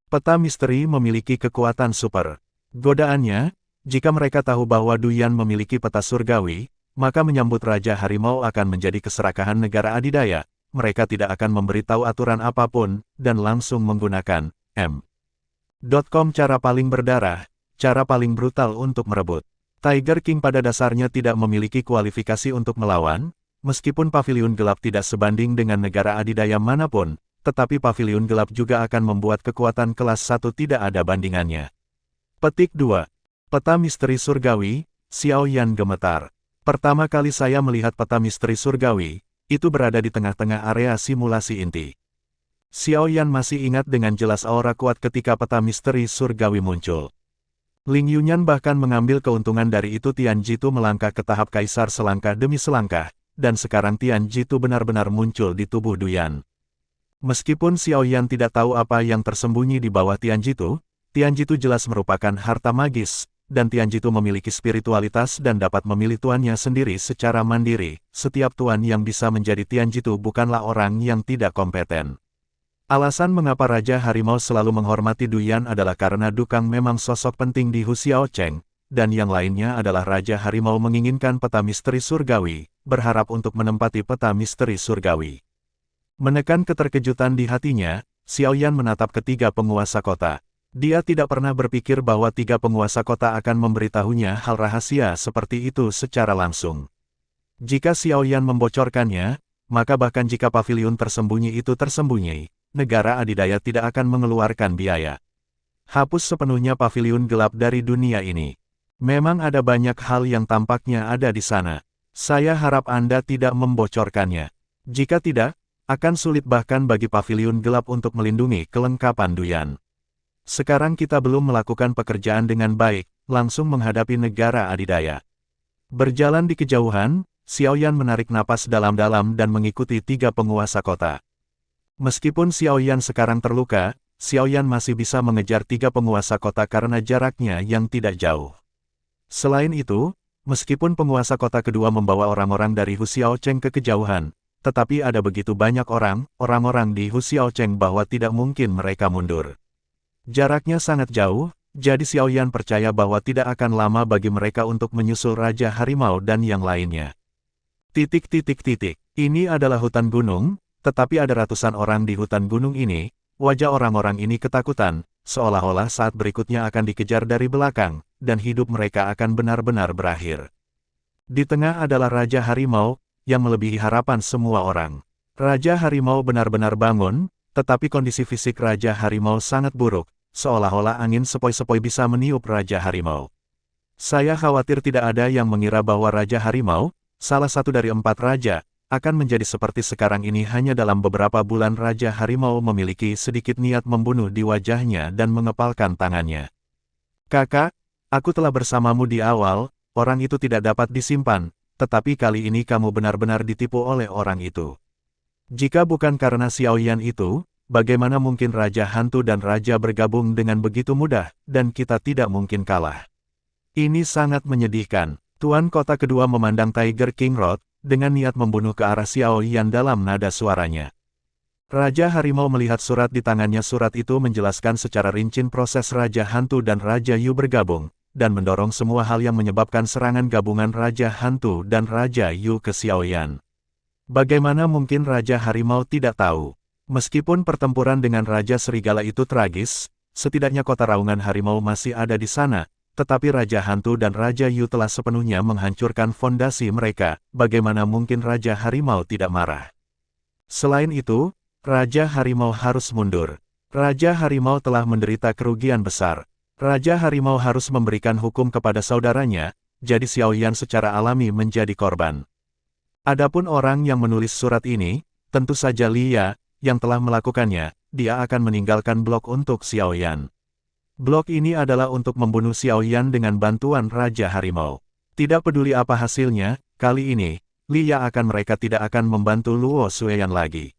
Peta misteri memiliki kekuatan super. Godaannya, jika mereka tahu bahwa Duyan memiliki peta surgawi, maka menyambut Raja Harimau akan menjadi keserakahan negara adidaya, mereka tidak akan memberitahu aturan apapun, dan langsung menggunakan M.com cara paling berdarah, cara paling brutal untuk merebut. Tiger King pada dasarnya tidak memiliki kualifikasi untuk melawan, meskipun paviliun gelap tidak sebanding dengan negara adidaya manapun, tetapi paviliun gelap juga akan membuat kekuatan kelas 1 tidak ada bandingannya. Petik 2. Peta misteri surgawi, Xiaoyan gemetar. Pertama kali saya melihat peta misteri surgawi, itu berada di tengah-tengah area simulasi inti. Xiaoyan masih ingat dengan jelas aura kuat ketika peta misteri surgawi muncul. Ling Yunyan bahkan mengambil keuntungan dari itu. Tian Jitu melangkah ke tahap kaisar selangkah demi selangkah, dan sekarang Tian Jitu benar-benar muncul di tubuh Duyan. Meskipun Xiaoyan tidak tahu apa yang tersembunyi di bawah Tian Jitu jelas merupakan harta magis, dan Tian Jitu memiliki spiritualitas dan dapat memilih tuannya sendiri secara mandiri. Setiap tuan yang bisa menjadi Tian Jitu bukanlah orang yang tidak kompeten. Alasan mengapa Raja Harimau selalu menghormati Duyan adalah karena Dukang memang sosok penting di Hu Xiaocheng, dan yang lainnya adalah Raja Harimau menginginkan peta misteri surgawi, berharap untuk menempati peta misteri surgawi. Menekan keterkejutan di hatinya, Xiaoyan menatap ketiga penguasa kota. Dia tidak pernah berpikir bahwa tiga penguasa kota akan memberitahunya hal rahasia seperti itu secara langsung. Jika Xiaoyan membocorkannya, maka bahkan jika paviliun tersembunyi itu tersembunyi, negara adidaya tidak akan mengeluarkan biaya. Hapus sepenuhnya paviliun gelap dari dunia ini. Memang ada banyak hal yang tampaknya ada di sana. Saya harap Anda tidak membocorkannya. Jika tidak, akan sulit bahkan bagi paviliun gelap untuk melindungi kelengkapan Duyan. Sekarang kita belum melakukan pekerjaan dengan baik, langsung menghadapi negara adidaya. Berjalan di kejauhan, Xiaoyan menarik napas dalam-dalam dan mengikuti tiga penguasa kota. Meskipun Xiaoyan sekarang terluka, Xiaoyan masih bisa mengejar tiga penguasa kota karena jaraknya yang tidak jauh. Selain itu, meskipun penguasa kota kedua membawa orang-orang dari Hu Xiaocheng ke kejauhan, tetapi ada begitu banyak orang-orang di Hu Xiaocheng bahwa tidak mungkin mereka mundur. Jaraknya sangat jauh, jadi Xiaoyan percaya bahwa tidak akan lama bagi mereka untuk menyusul Raja Harimau dan yang lainnya. Ini adalah hutan gunung, Tetapi ada ratusan orang di hutan gunung ini, wajah orang-orang ini ketakutan, seolah-olah saat berikutnya akan dikejar dari belakang, dan hidup mereka akan benar-benar berakhir. Di tengah adalah Raja Harimau, yang melebihi harapan semua orang. Raja Harimau benar-benar bangun, tetapi kondisi fisik Raja Harimau sangat buruk, seolah-olah angin sepoi-sepoi bisa meniup Raja Harimau. Saya khawatir tidak ada yang mengira bahwa Raja Harimau, salah satu dari 4 raja, akan menjadi seperti sekarang ini hanya dalam beberapa bulan. Raja Harimau memiliki sedikit niat membunuh di wajahnya dan mengepalkan tangannya. Kakak, aku telah bersamamu di awal, orang itu tidak dapat disimpan, tetapi kali ini kamu benar-benar ditipu oleh orang itu. Jika bukan karena Xiaoyan itu, bagaimana mungkin Raja Hantu dan Raja bergabung dengan begitu mudah, dan kita tidak mungkin kalah. Ini sangat menyedihkan. Tuan Kota kedua memandang Tiger King Road, dengan niat membunuh ke arah Xiaoyan dalam nada suaranya. Raja Harimau melihat surat di tangannya. Surat itu menjelaskan secara rinci proses Raja Hantu dan Raja Yu bergabung, dan mendorong semua hal yang menyebabkan serangan gabungan Raja Hantu dan Raja Yu ke Xiaoyan. Bagaimana mungkin Raja Harimau tidak tahu? Meskipun pertempuran dengan Raja Serigala itu tragis, setidaknya kota Raungan Harimau masih ada di sana. Tetapi Raja Hantu dan Raja Yu telah sepenuhnya menghancurkan fondasi mereka, bagaimana mungkin Raja Harimau tidak marah? Selain itu, Raja Harimau harus mundur. Raja Harimau telah menderita kerugian besar. Raja Harimau harus memberikan hukum kepada saudaranya, jadi Xiaoyan secara alami menjadi korban. Adapun orang yang menulis surat ini, tentu saja Lia, yang telah melakukannya. Dia akan meninggalkan blok untuk Xiaoyan. Blok ini adalah untuk membunuh Xiaoyan dengan bantuan Raja Harimau. Tidak peduli apa hasilnya, kali ini, Lia mereka tidak akan membantu Luo Xueyan lagi.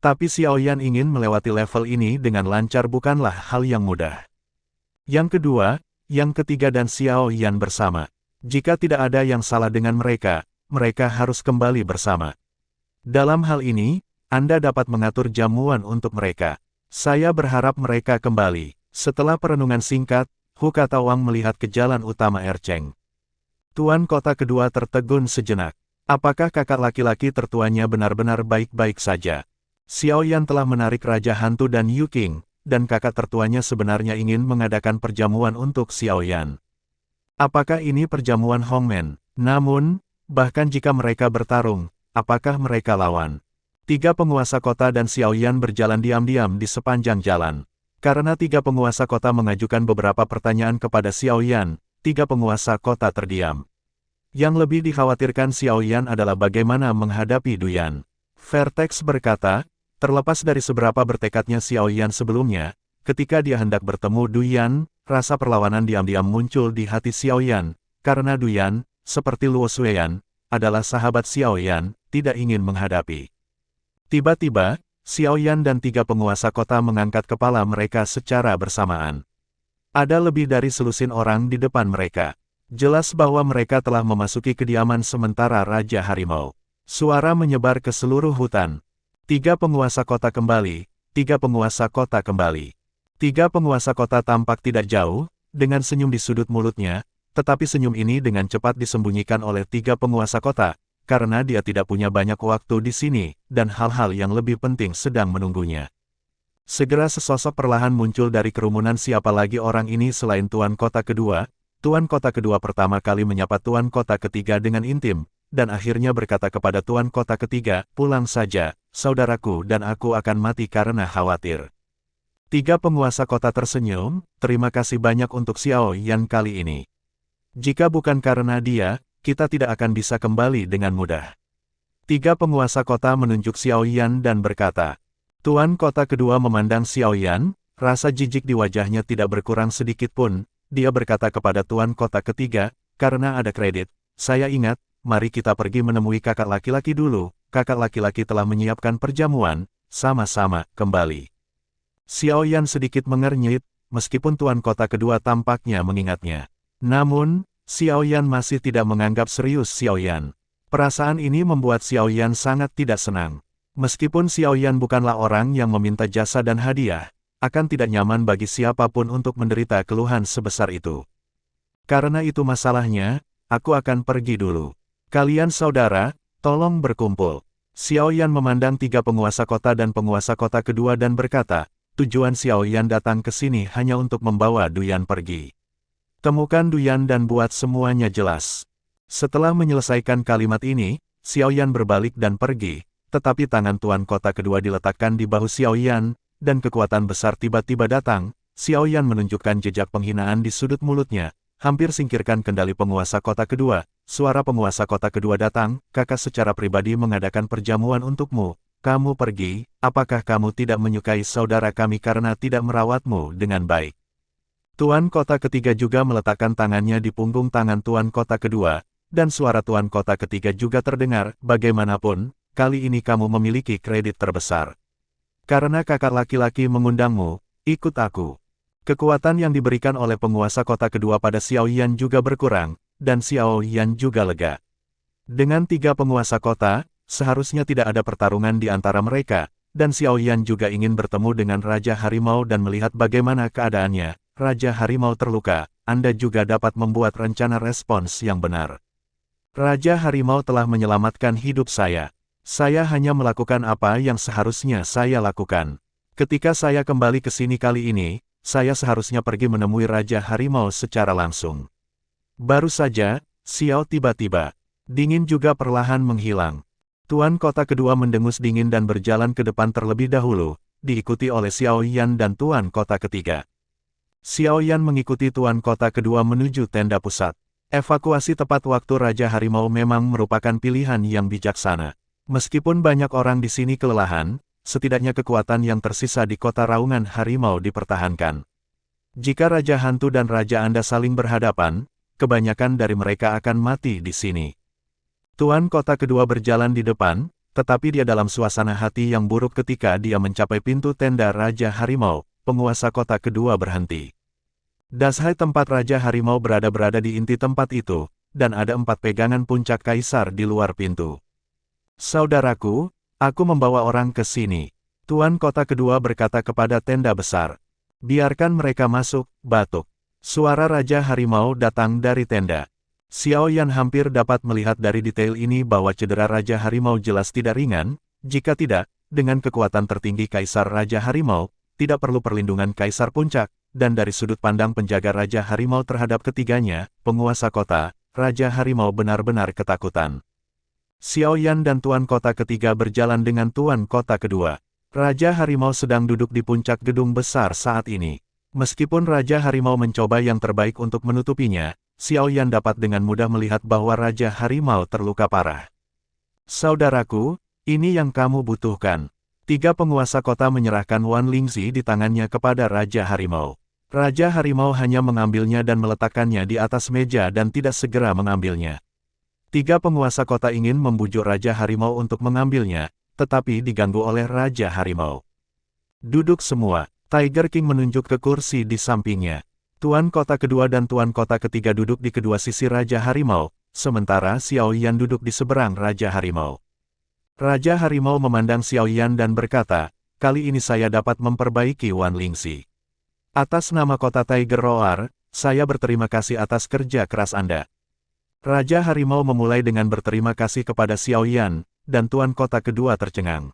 Tapi Xiaoyan ingin melewati level ini dengan lancar bukanlah hal yang mudah. Yang kedua, yang ketiga dan Xiaoyan bersama. Jika tidak ada yang salah dengan mereka, mereka harus kembali bersama. Dalam hal ini, Anda dapat mengatur jamuan untuk mereka. Saya berharap mereka kembali. Setelah perenungan singkat, Hu Katawang melihat ke jalan utama Ercheng. Tuan Kota kedua tertegun sejenak. Apakah kakak laki-laki tertuanya benar-benar baik-baik saja? Xiaoyan telah menarik Raja Hantu dan Yu Qing, dan kakak tertuanya sebenarnya ingin mengadakan perjamuan untuk Xiaoyan. Apakah ini perjamuan Hongmen? Namun, bahkan jika mereka bertarung, apakah mereka lawan? 3 penguasa kota dan Xiaoyan berjalan diam-diam di sepanjang jalan. Karena 3 penguasa kota mengajukan beberapa pertanyaan kepada Xiaoyan, 3 penguasa kota terdiam. Yang lebih dikhawatirkan Xiaoyan adalah bagaimana menghadapi Duyan. Vertex berkata, terlepas dari seberapa bertekadnya Xiaoyan sebelumnya, ketika dia hendak bertemu Duyan, rasa perlawanan diam-diam muncul di hati Xiaoyan, karena Duyan, seperti Luo Xueyan, adalah sahabat Xiaoyan, tidak ingin menghadapi. Tiba-tiba, Xiaoyan dan 3 penguasa kota mengangkat kepala mereka secara bersamaan. Ada lebih dari selusin orang di depan mereka. Jelas bahwa mereka telah memasuki kediaman sementara Raja Harimau. Suara menyebar ke seluruh hutan. 3 penguasa kota kembali, 3 penguasa kota kembali. 3 penguasa kota tampak tidak jauh, dengan senyum di sudut mulutnya, tetapi senyum ini dengan cepat disembunyikan oleh 3 penguasa kota, karena dia tidak punya banyak waktu di sini, dan hal-hal yang lebih penting sedang menunggunya. Segera sesosok perlahan muncul dari kerumunan. Siapa lagi orang ini selain Tuan Kota kedua? Tuan Kota kedua pertama kali menyapa Tuan Kota ketiga dengan intim, dan akhirnya berkata kepada Tuan Kota ketiga, pulang saja, saudaraku dan aku akan mati karena khawatir. 3 penguasa kota tersenyum, terima kasih banyak untuk Xiaoyan kali ini. Jika bukan karena dia, kita tidak akan bisa kembali dengan mudah. 3 penguasa kota menunjuk Xiaoyan dan berkata. Tuan Kota kedua memandang Xiaoyan, rasa jijik di wajahnya tidak berkurang sedikit pun. Dia berkata kepada Tuan Kota ketiga, karena ada kredit, saya ingat, mari kita pergi menemui kakak laki-laki dulu. Kakak laki-laki telah menyiapkan perjamuan, sama-sama, kembali. Xiaoyan sedikit mengernyit, meskipun Tuan Kota kedua tampaknya mengingatnya. Namun, Xiaoyan masih tidak menganggap serius Xiaoyan. Perasaan ini membuat Xiaoyan sangat tidak senang. Meskipun Xiaoyan bukanlah orang yang meminta jasa dan hadiah, akan tidak nyaman bagi siapapun untuk menderita keluhan sebesar itu. Karena itu masalahnya, aku akan pergi dulu. Kalian saudara, tolong berkumpul. Xiao Yan memandang tiga penguasa kota dan penguasa kota kedua dan berkata, tujuan Xiao Yan datang ke sini hanya untuk membawa Duyan pergi. Temukan Duyan dan buat semuanya jelas. Setelah menyelesaikan kalimat ini, Xiao Yan berbalik dan pergi, tetapi tangan tuan kota kedua diletakkan di bahu Xiao Yan, dan kekuatan besar tiba-tiba datang. Xiao Yan menunjukkan jejak penghinaan di sudut mulutnya, hampir singkirkan kendali penguasa kota kedua. Suara penguasa kota kedua datang, kakak secara pribadi mengadakan perjamuan untukmu. Kamu pergi, apakah kamu tidak menyukai saudara kami karena tidak merawatmu dengan baik? Tuan kota ketiga juga meletakkan tangannya di punggung tangan tuan kota kedua, dan suara tuan kota ketiga juga terdengar, bagaimanapun, kali ini kamu memiliki kredit terbesar. Karena kakak laki-laki mengundangmu, ikut aku. Kekuatan yang diberikan oleh penguasa kota kedua pada Xiao Yan juga berkurang, dan Xiao Yan juga lega. Dengan tiga penguasa kota, seharusnya tidak ada pertarungan di antara mereka, dan Xiao Yan juga ingin bertemu dengan Raja Harimau dan melihat bagaimana keadaannya. Raja Harimau terluka, Anda juga dapat membuat rencana respons yang benar. Raja Harimau telah menyelamatkan hidup saya. Saya hanya melakukan apa yang seharusnya saya lakukan. Ketika saya kembali ke sini kali ini, saya seharusnya pergi menemui Raja Harimau secara langsung. Baru saja, Xiao tiba-tiba. Dingin juga perlahan menghilang. Tuan kota kedua mendengus dingin dan berjalan ke depan terlebih dahulu, diikuti oleh Xiao Yan dan tuan kota ketiga. Xiao Yan mengikuti tuan kota kedua menuju tenda pusat. Evakuasi tepat waktu Raja Harimau memang merupakan pilihan yang bijaksana. Meskipun banyak orang di sini kelelahan, setidaknya kekuatan yang tersisa di kota Raungan Harimau dipertahankan. Jika Raja Hantu dan Raja Anda saling berhadapan, kebanyakan dari mereka akan mati di sini. Tuan kota kedua berjalan di depan, tetapi dia dalam suasana hati yang buruk ketika dia mencapai pintu tenda Raja Harimau. Penguasa kota kedua berhenti. Dashai tempat Raja Harimau berada di inti tempat itu, dan ada 4 pegangan puncak kaisar di luar pintu. Saudaraku, aku membawa orang ke sini. Tuan kota kedua berkata kepada tenda besar. Biarkan mereka masuk, batuk. Suara Raja Harimau datang dari tenda. Xiao Yan hampir dapat melihat dari detail ini bahwa cedera Raja Harimau jelas tidak ringan. Jika tidak, dengan kekuatan tertinggi Kaisar Raja Harimau, tidak perlu perlindungan Kaisar Puncak, dan dari sudut pandang penjaga Raja Harimau terhadap ketiganya, penguasa kota, Raja Harimau benar-benar ketakutan. Xiao Yan dan tuan kota ketiga berjalan dengan tuan kota kedua. Raja Harimau sedang duduk di puncak gedung besar saat ini. Meskipun Raja Harimau mencoba yang terbaik untuk menutupinya, Xiao Yan dapat dengan mudah melihat bahwa Raja Harimau terluka parah. Saudaraku, ini yang kamu butuhkan. 3 penguasa kota menyerahkan Wan Lingzi di tangannya kepada Raja Harimau. Raja Harimau hanya mengambilnya dan meletakkannya di atas meja dan tidak segera mengambilnya. 3 penguasa kota ingin membujuk Raja Harimau untuk mengambilnya, tetapi diganggu oleh Raja Harimau. Duduk semua, Tiger King menunjuk ke kursi di sampingnya. Tuan kota kedua dan tuan kota ketiga duduk di kedua sisi Raja Harimau, sementara Xiao Yan duduk di seberang Raja Harimau. Raja Harimau memandang Xiao Yan dan berkata, kali ini saya dapat memperbaiki Wan Lingzi. Atas nama kota Tiger Roar, saya berterima kasih atas kerja keras Anda. Raja Harimau memulai dengan berterima kasih kepada Xiao Yan, dan tuan kota kedua tercengang.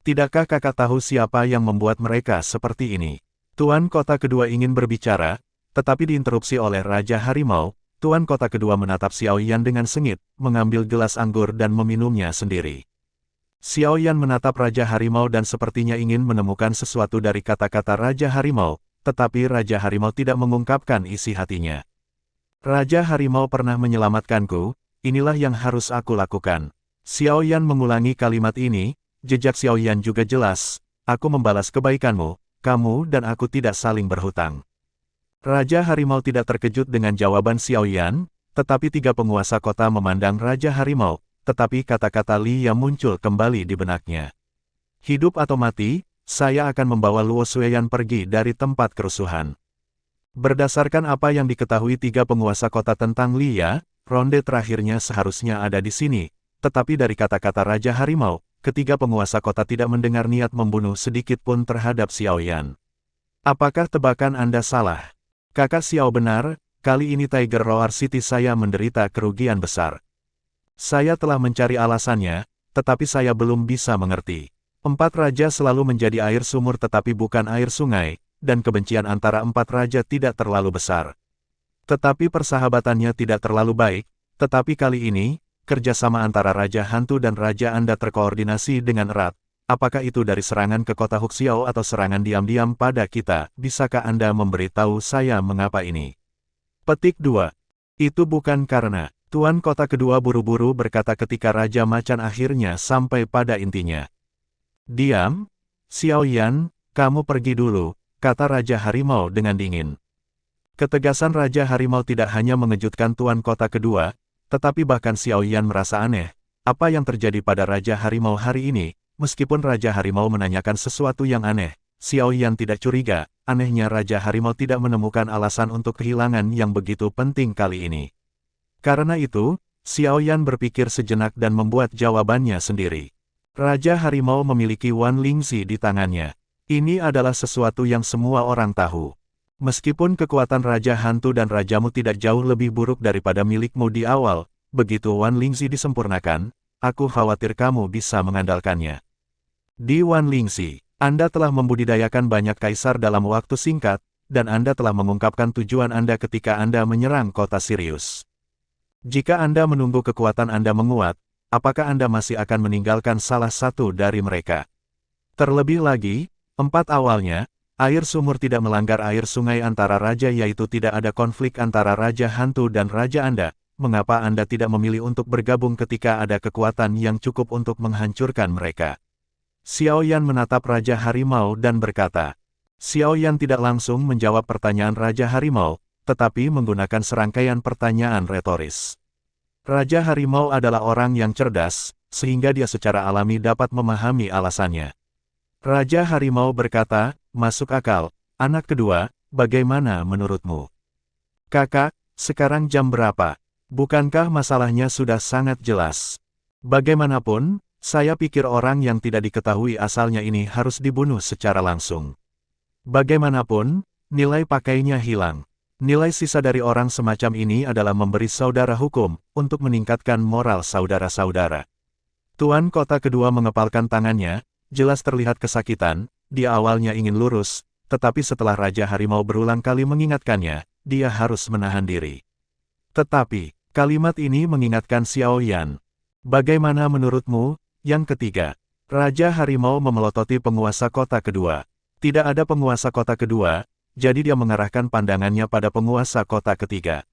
Tidakkah kakak tahu siapa yang membuat mereka seperti ini? Tuan kota kedua ingin berbicara, tetapi diinterupsi oleh Raja Harimau. Tuan kota kedua menatap Xiao Yan dengan sengit, mengambil gelas anggur dan meminumnya sendiri. Xiao Yan menatap Raja Harimau dan sepertinya ingin menemukan sesuatu dari kata-kata Raja Harimau, tetapi Raja Harimau tidak mengungkapkan isi hatinya. Raja Harimau pernah menyelamatkanku, inilah yang harus aku lakukan. Xiao Yan mengulangi kalimat ini, jejak Xiao Yan juga jelas, aku membalas kebaikanmu, kamu dan aku tidak saling berhutang. Raja Harimau tidak terkejut dengan jawaban Xiao Yan, tetapi 3 penguasa kota memandang Raja Harimau, tetapi kata-kata Li yang muncul kembali di benaknya. Hidup atau mati, saya akan membawa Luo Xueyan pergi dari tempat kerusuhan. Berdasarkan apa yang diketahui 3 penguasa kota tentang Li Ya, ronde terakhirnya seharusnya ada di sini, tetapi dari kata-kata Raja Harimau, ketiga penguasa kota tidak mendengar niat membunuh sedikit pun terhadap Xiao Yan. Apakah tebakan Anda salah? Kakak Xiao benar, kali ini Tiger Roar City saya menderita kerugian besar. Saya telah mencari alasannya, tetapi saya belum bisa mengerti. 4 raja selalu menjadi air sumur tetapi bukan air sungai, dan kebencian antara 4 raja tidak terlalu besar. Tetapi persahabatannya tidak terlalu baik, tetapi kali ini, kerjasama antara Raja Hantu dan Raja Anda terkoordinasi dengan erat. Apakah itu dari serangan ke kota Huxiao atau serangan diam-diam pada kita? Bisakah Anda memberitahu saya mengapa ini? Petik 2. Itu bukan karena. Tuan kota kedua buru-buru berkata ketika Raja Macan akhirnya sampai pada intinya. Diam, Xiao Yan, kamu pergi dulu, kata Raja Harimau dengan dingin. Ketegasan Raja Harimau tidak hanya mengejutkan Tuan kota kedua, tetapi bahkan Xiao Yan merasa aneh. Apa yang terjadi pada Raja Harimau hari ini? Meskipun Raja Harimau menanyakan sesuatu yang aneh, Xiao Yan tidak curiga. Anehnya Raja Harimau tidak menemukan alasan untuk kehilangan yang begitu penting kali ini. Karena itu, Xiao Yan berpikir sejenak dan membuat jawabannya sendiri. Raja Harimau memiliki Wan Lingzi di tangannya. Ini adalah sesuatu yang semua orang tahu. Meskipun kekuatan Raja Hantu dan Rajamu tidak jauh lebih buruk daripada milikmu di awal, begitu Wan Lingzi disempurnakan, aku khawatir kamu bisa mengandalkannya. Di Wan Lingzi, Anda telah membudidayakan banyak kaisar dalam waktu singkat, dan Anda telah mengungkapkan tujuan Anda ketika Anda menyerang kota Sirius. Jika Anda menunggu kekuatan Anda menguat, apakah Anda masih akan meninggalkan salah satu dari mereka? Terlebih lagi, 4 awalnya, air sumur tidak melanggar air sungai antara raja yaitu tidak ada konflik antara Raja Hantu dan Raja Anda. Mengapa Anda tidak memilih untuk bergabung ketika ada kekuatan yang cukup untuk menghancurkan mereka? Xiao Yan menatap Raja Harimau dan berkata. Xiao Yan tidak langsung menjawab pertanyaan Raja Harimau, tetapi menggunakan serangkaian pertanyaan retoris. Raja Harimau adalah orang yang cerdas, sehingga dia secara alami dapat memahami alasannya. Raja Harimau berkata, masuk akal, anak kedua, bagaimana menurutmu? Kakak, sekarang jam berapa? Bukankah masalahnya sudah sangat jelas? Bagaimanapun, saya pikir orang yang tidak diketahui asalnya ini harus dibunuh secara langsung. Bagaimanapun, nilai pakainya hilang. Nilai sisa dari orang semacam ini adalah memberi saudara hukum, untuk meningkatkan moral saudara-saudara. Tuan kota kedua mengepalkan tangannya, jelas terlihat kesakitan, dia awalnya ingin lurus, tetapi setelah Raja Harimau berulang kali mengingatkannya, dia harus menahan diri. Tetapi, kalimat ini mengingatkan Xiao Yan. Bagaimana menurutmu? Yang ketiga, Raja Harimau memelototi penguasa kota kedua. Tidak ada penguasa kota kedua, jadi dia mengarahkan pandangannya pada penguasa kota ketiga.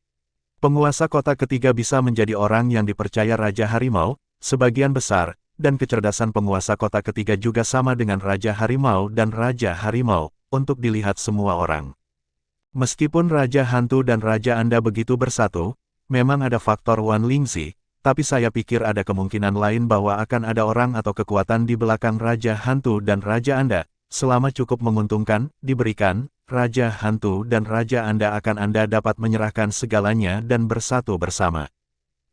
Penguasa kota ketiga bisa menjadi orang yang dipercaya Raja Harimau, sebagian besar, dan kecerdasan penguasa kota ketiga juga sama dengan Raja Harimau dan Raja Harimau, untuk dilihat semua orang. Meskipun Raja Hantu dan Raja Anda begitu bersatu, memang ada faktor Wan Lingzi, tapi saya pikir ada kemungkinan lain bahwa akan ada orang atau kekuatan di belakang Raja Hantu dan Raja Anda, selama cukup menguntungkan, diberikan, Raja Hantu dan Raja Anda dapat menyerahkan segalanya dan bersatu bersama.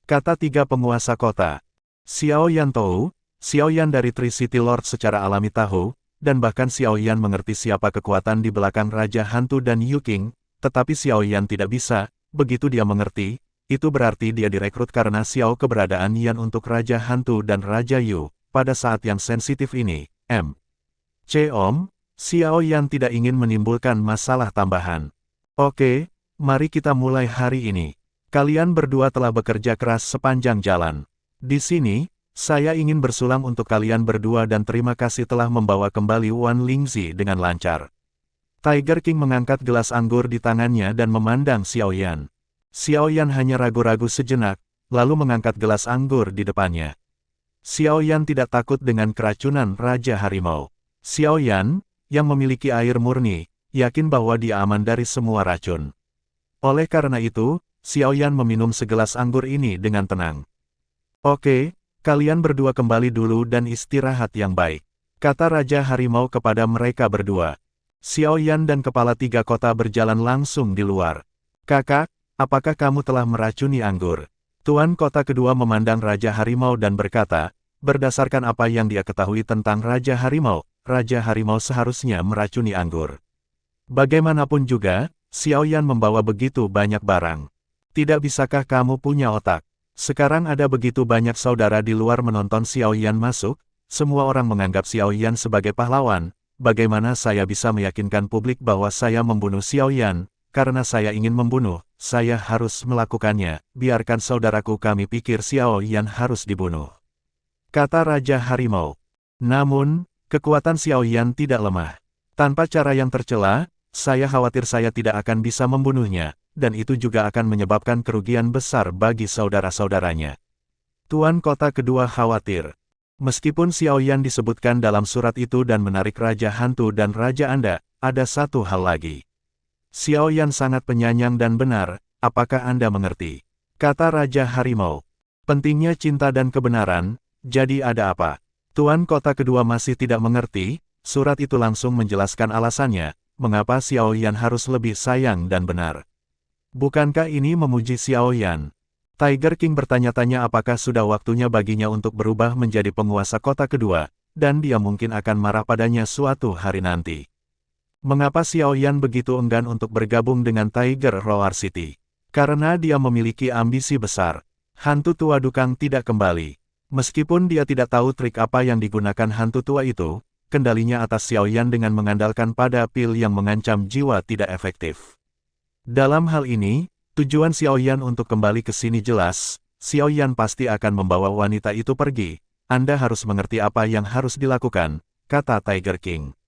Kata 3 penguasa kota. Xiao Yan tahu, Xiao Yan dari Tri City Lord secara alami tahu, dan bahkan Xiao Yan mengerti siapa kekuatan di belakang Raja Hantu dan Yu King, tetapi Xiao Yan tidak bisa, begitu dia mengerti, itu berarti dia direkrut karena Xiao keberadaan Yan untuk Raja Hantu dan Raja Yu, pada saat yang sensitif ini, Om, Xiao Yan tidak ingin menimbulkan masalah tambahan. Oke, mari kita mulai hari ini. Kalian berdua telah bekerja keras sepanjang jalan. Di sini, saya ingin bersulang untuk kalian berdua dan terima kasih telah membawa kembali Wan Lingzi dengan lancar. Tiger King mengangkat gelas anggur di tangannya dan memandang Xiao Yan. Xiao Yan hanya ragu-ragu sejenak, lalu mengangkat gelas anggur di depannya. Xiao Yan tidak takut dengan keracunan Raja Harimau. Xiao Yan, yang memiliki air murni, yakin bahwa dia aman dari semua racun. Oleh karena itu, Xiao Yan meminum segelas anggur ini dengan tenang. Oke, kalian berdua kembali dulu dan istirahat yang baik, kata Raja Harimau kepada mereka berdua. Xiao Yan dan kepala 3 kota berjalan langsung di luar. Kakak, apakah kamu telah meracuni anggur? Tuan kota kedua memandang Raja Harimau dan berkata, berdasarkan apa yang dia ketahui tentang Raja Harimau, Raja Harimau seharusnya meracuni anggur. Bagaimanapun juga, Xiao Yan membawa begitu banyak barang. Tidak bisakah kamu punya otak? Sekarang ada begitu banyak saudara di luar menonton Xiao Yan masuk, semua orang menganggap Xiao Yan sebagai pahlawan. Bagaimana saya bisa meyakinkan publik bahwa saya membunuh Xiao Yan? Karena saya ingin membunuh, saya harus melakukannya. Biarkan saudaraku kami pikir Xiao Yan harus dibunuh, kata Raja Harimau. Namun, kekuatan Xiao Yan tidak lemah. Tanpa cara yang tercela, saya khawatir saya tidak akan bisa membunuhnya, dan itu juga akan menyebabkan kerugian besar bagi saudara-saudaranya. Tuan Kota Kedua khawatir. Meskipun Xiao Yan disebutkan dalam surat itu dan menarik Raja Hantu dan Raja Anda, ada satu hal lagi. Xiao Yan sangat penyayang dan benar, apakah Anda mengerti? Kata Raja Harimau. Pentingnya cinta dan kebenaran, jadi ada apa? Tuan Kota Kedua masih tidak mengerti. Surat itu langsung menjelaskan alasannya, mengapa Xiao Yan harus lebih sayang dan benar. Bukankah ini memuji Xiao Yan? Tiger King bertanya-tanya apakah sudah waktunya baginya untuk berubah menjadi penguasa kota kedua, dan dia mungkin akan marah padanya suatu hari nanti. Mengapa Xiao Yan begitu enggan untuk bergabung dengan Tiger Roar City? Karena dia memiliki ambisi besar. Hantu tua Dukang tidak kembali. Meskipun dia tidak tahu trik apa yang digunakan hantu tua itu, kendalinya atas Xiao Yan dengan mengandalkan pada pil yang mengancam jiwa tidak efektif. Dalam hal ini, tujuan Xiao Yan untuk kembali ke sini jelas, Xiao Yan pasti akan membawa wanita itu pergi. Anda harus mengerti apa yang harus dilakukan, kata Tiger King.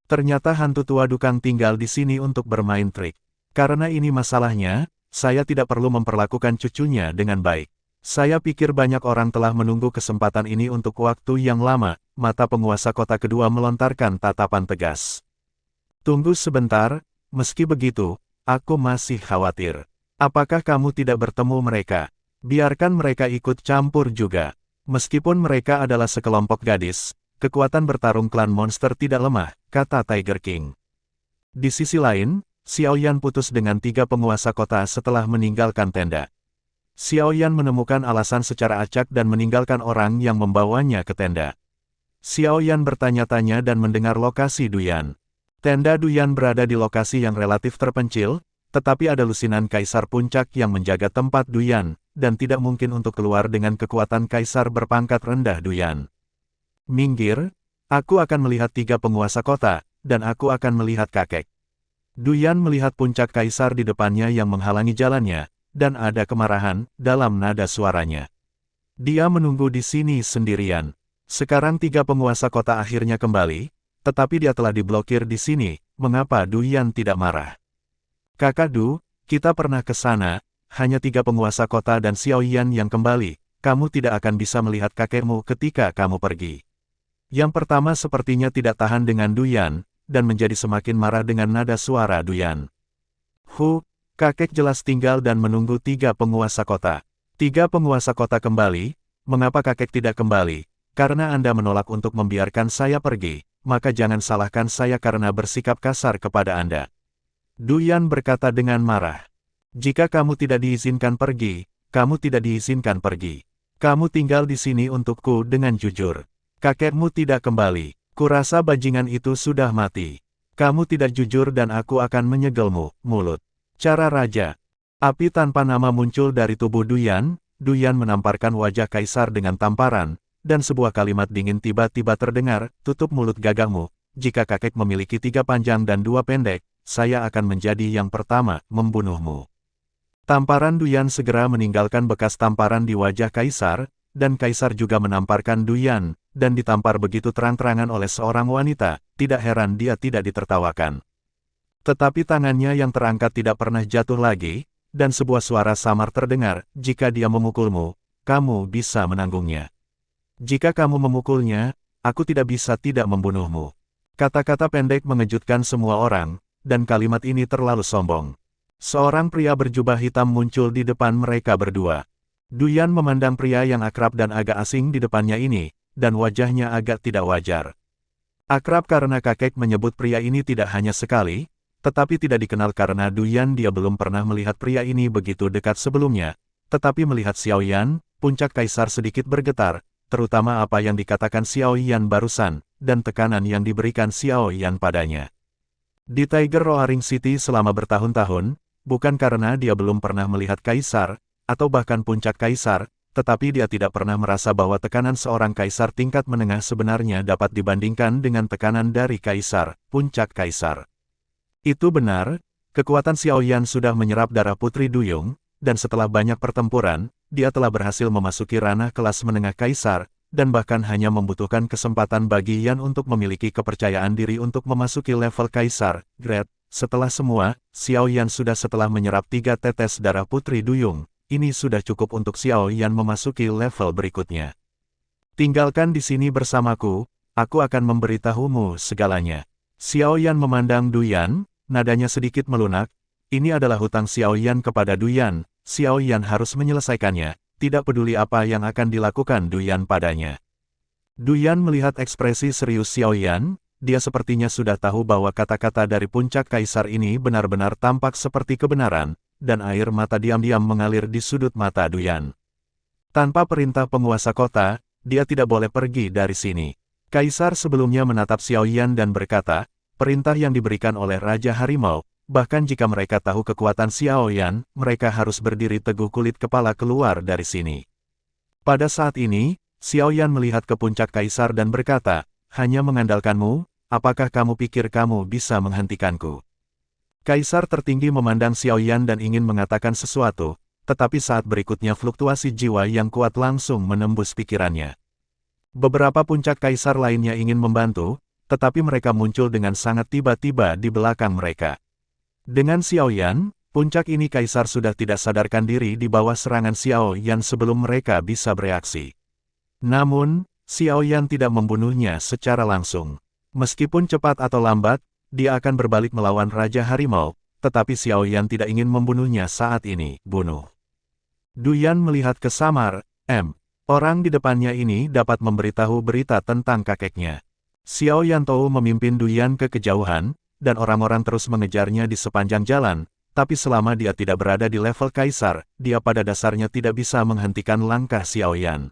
Ternyata hantu tua Dukang tinggal di sini untuk bermain trik. Karena ini masalahnya, saya tidak perlu memperlakukan cucunya dengan baik. Saya pikir banyak orang telah menunggu kesempatan ini untuk waktu yang lama. Mata penguasa kota kedua melontarkan tatapan tegas. Tunggu sebentar, meski begitu, aku masih khawatir. Apakah kamu tidak bertemu mereka? Biarkan mereka ikut campur juga. Meskipun mereka adalah sekelompok gadis, kekuatan bertarung klan monster tidak lemah, kata Tiger King. Di sisi lain, Xiao Yan putus dengan 3 penguasa kota setelah meninggalkan tenda. Xiao Yan menemukan alasan secara acak dan meninggalkan orang yang membawanya ke tenda. Xiao Yan bertanya-tanya dan mendengar lokasi Duyan. Tenda Duyan berada di lokasi yang relatif terpencil, tetapi ada lusinan Kaisar Puncak yang menjaga tempat Duyan, dan tidak mungkin untuk keluar dengan kekuatan Kaisar berpangkat rendah Duyan. Minggir, aku akan melihat 3 penguasa kota, dan aku akan melihat kakek. Duyan melihat puncak Kaisar di depannya yang menghalangi jalannya, dan ada kemarahan dalam nada suaranya. Dia menunggu di sini sendirian. Sekarang 3 penguasa kota akhirnya kembali, tetapi dia telah diblokir di sini. Mengapa Duyan tidak marah? Kakak Du, kita pernah ke sana, hanya 3 penguasa kota dan Xiao Yan yang kembali. Kamu tidak akan bisa melihat kakekmu ketika kamu pergi. Yang pertama sepertinya tidak tahan dengan Duyan, dan menjadi semakin marah dengan nada suara Duyan. Kakek jelas tinggal dan menunggu 3 penguasa kota. 3 penguasa kota kembali, mengapa kakek tidak kembali? Karena Anda menolak untuk membiarkan saya pergi, maka jangan salahkan saya karena bersikap kasar kepada Anda. Duyan berkata dengan marah. Jika kamu tidak diizinkan pergi, kamu tidak diizinkan pergi. Kamu tinggal di sini untukku dengan jujur. Kakekmu tidak kembali. Kurasa bajingan itu sudah mati. Kamu tidak jujur dan aku akan menyegelmu, mulut. Cara Raja. Api tanpa nama muncul dari tubuh Duyan. Duyan menamparkan wajah Kaisar dengan tamparan, dan sebuah kalimat dingin tiba-tiba terdengar, tutup mulut gagahmu. Jika kakek memiliki 3 panjang dan 2 pendek, saya akan menjadi yang pertama membunuhmu. Tamparan Duyan segera meninggalkan bekas tamparan di wajah Kaisar, dan Kaisar juga menamparkan Duyan, dan ditampar begitu terang-terangan oleh seorang wanita, tidak heran dia tidak ditertawakan. Tetapi tangannya yang terangkat tidak pernah jatuh lagi, dan sebuah suara samar terdengar, jika dia memukulmu, kamu bisa menanggungnya. Jika kamu memukulnya, aku tidak bisa tidak membunuhmu. Kata-kata pendek mengejutkan semua orang, dan kalimat ini terlalu sombong. Seorang pria berjubah hitam muncul di depan mereka berdua. Duyan memandang pria yang akrab dan agak asing di depannya ini, dan wajahnya agak tidak wajar. Akrab karena kakek menyebut pria ini tidak hanya sekali, tetapi tidak dikenal karena Duyan dia belum pernah melihat pria ini begitu dekat sebelumnya, tetapi melihat Xiao Yan, puncak Kaisar sedikit bergetar, terutama apa yang dikatakan Xiao Yan barusan, dan tekanan yang diberikan Xiao Yan padanya. Di Tiger Roaring City selama bertahun-tahun, bukan karena dia belum pernah melihat Kaisar, atau bahkan puncak kaisar, tetapi dia tidak pernah merasa bahwa tekanan seorang kaisar tingkat menengah sebenarnya dapat dibandingkan dengan tekanan dari kaisar, puncak kaisar. Itu benar, kekuatan Xiao Yan sudah menyerap darah Putri Duyung, dan setelah banyak pertempuran, dia telah berhasil memasuki ranah kelas menengah kaisar, dan bahkan hanya membutuhkan kesempatan bagi Yan untuk memiliki kepercayaan diri untuk memasuki level kaisar, grade. Setelah semua, Xiao Yan sudah setelah menyerap 3 tetes darah Putri Duyung. Ini sudah cukup untuk Xiao Yan memasuki level berikutnya. Tinggalkan di sini bersamaku, aku akan memberitahumu segalanya. Xiao Yan memandang Du Yan, nadanya sedikit melunak. Ini adalah hutang Xiao Yan kepada Du Yan, Xiao Yan harus menyelesaikannya, tidak peduli apa yang akan dilakukan Du Yan padanya. Du Yan melihat ekspresi serius Xiao Yan, dia sepertinya sudah tahu bahwa kata-kata dari puncak kaisar ini benar-benar tampak seperti kebenaran, dan air mata diam-diam mengalir di sudut mata Du Yan. Tanpa perintah penguasa kota, dia tidak boleh pergi dari sini. Kaisar sebelumnya menatap Xiao Yan dan berkata, perintah yang diberikan oleh Raja Harimau, bahkan jika mereka tahu kekuatan Xiao Yan, mereka harus berdiri teguh kulit kepala keluar dari sini. Pada saat ini, Xiao Yan melihat ke puncak kaisar dan berkata, hanya mengandalkanmu, apakah kamu pikir kamu bisa menghentikanku? Kaisar tertinggi memandang Xiao Yan dan ingin mengatakan sesuatu, tetapi saat berikutnya fluktuasi jiwa yang kuat langsung menembus pikirannya. Beberapa puncak kaisar lainnya ingin membantu, tetapi mereka muncul dengan sangat tiba-tiba di belakang mereka. Dengan Xiao Yan, puncak ini kaisar sudah tidak sadarkan diri di bawah serangan Xiao Yan sebelum mereka bisa bereaksi. Namun, Xiao Yan tidak membunuhnya secara langsung. Meskipun cepat atau lambat, dia akan berbalik melawan Raja Harimau, tetapi Xiao Yan tidak ingin membunuhnya saat ini, bunuh. Du Yan melihat ke samar, orang di depannya ini dapat memberitahu berita tentang kakeknya. Xiao Yan tahu memimpin Du Yan ke kejauhan, dan orang-orang terus mengejarnya di sepanjang jalan, tapi selama dia tidak berada di level kaisar, dia pada dasarnya tidak bisa menghentikan langkah Xiao Yan.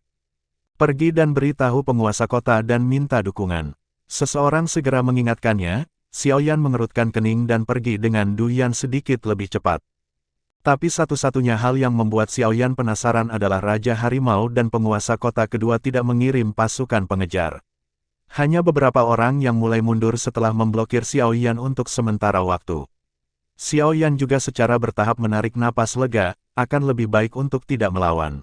Pergi dan beritahu penguasa kota dan minta dukungan. Seseorang segera mengingatkannya. Xiao Yan mengerutkan kening dan pergi dengan Du Yan sedikit lebih cepat. Tapi satu-satunya hal yang membuat Xiao Yan penasaran adalah Raja Harimau dan penguasa kota kedua tidak mengirim pasukan pengejar. Hanya beberapa orang yang mulai mundur setelah memblokir Xiao Yan untuk sementara waktu. Xiao Yan juga secara bertahap menarik napas lega, akan lebih baik untuk tidak melawan.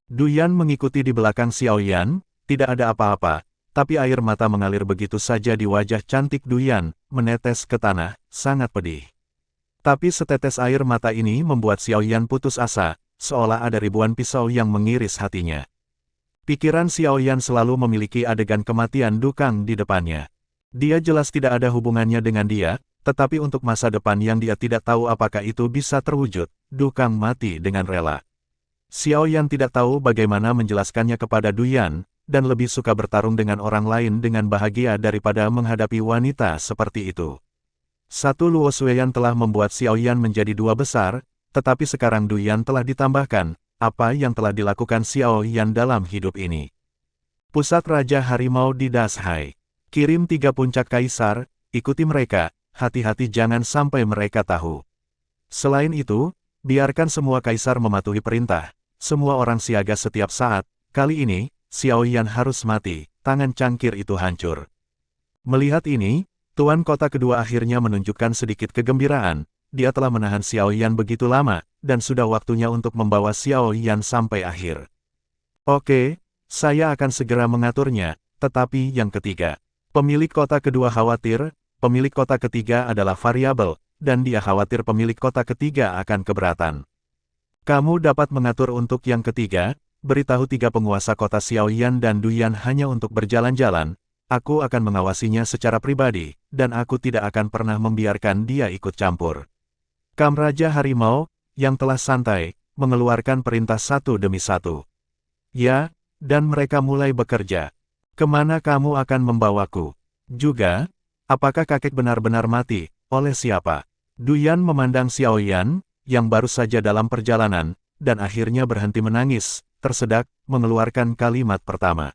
Du Yan mengikuti di belakang Xiao Yan, tidak ada apa-apa. Tapi air mata mengalir begitu saja di wajah cantik Du Yan, menetes ke tanah, sangat pedih. Tapi setetes air mata ini membuat Xiao Yan putus asa, seolah ada ribuan pisau yang mengiris hatinya. Pikiran Xiao Yan selalu memiliki adegan kematian Du Kang di depannya. Dia jelas tidak ada hubungannya dengan dia, tetapi untuk masa depan yang dia tidak tahu apakah itu bisa terwujud, Du Kang mati dengan rela. Xiao Yan tidak tahu bagaimana menjelaskannya kepada Du Yan, dan lebih suka bertarung dengan orang lain dengan bahagia daripada menghadapi wanita seperti itu. Satu Luo Xueyan telah membuat Xiao Yan menjadi 2 besar, tetapi sekarang Du Yan telah ditambahkan, apa yang telah dilakukan Xiao Yan dalam hidup ini. Pusat Raja Harimau di Dashai. Kirim 3 puncak kaisar, ikuti mereka, hati-hati jangan sampai mereka tahu. Selain itu, biarkan semua kaisar mematuhi perintah, semua orang siaga setiap saat, kali ini, Xiao Yan harus mati, tangan cangkir itu hancur. Melihat ini, Tuan Kota kedua akhirnya menunjukkan sedikit kegembiraan, dia telah menahan Xiao Yan begitu lama, dan sudah waktunya untuk membawa Xiao Yan sampai akhir. Oke, saya akan segera mengaturnya, tetapi yang ketiga. Pemilik kota kedua khawatir, pemilik kota ketiga adalah variabel, dan dia khawatir pemilik kota ketiga akan keberatan. Kamu dapat mengatur untuk yang ketiga, beritahu 3 penguasa kota Xiao Yan dan Du Yan hanya untuk berjalan-jalan, aku akan mengawasinya secara pribadi, dan aku tidak akan pernah membiarkan dia ikut campur. Kam Raja Harimau, yang telah santai, mengeluarkan perintah satu demi satu. Ya, dan mereka mulai bekerja. Kemana kamu akan membawaku? Juga, apakah kakek benar-benar mati, oleh siapa? Du Yan memandang Xiao Yan, yang baru saja dalam perjalanan, dan akhirnya berhenti menangis, tersedak, mengeluarkan kalimat pertama.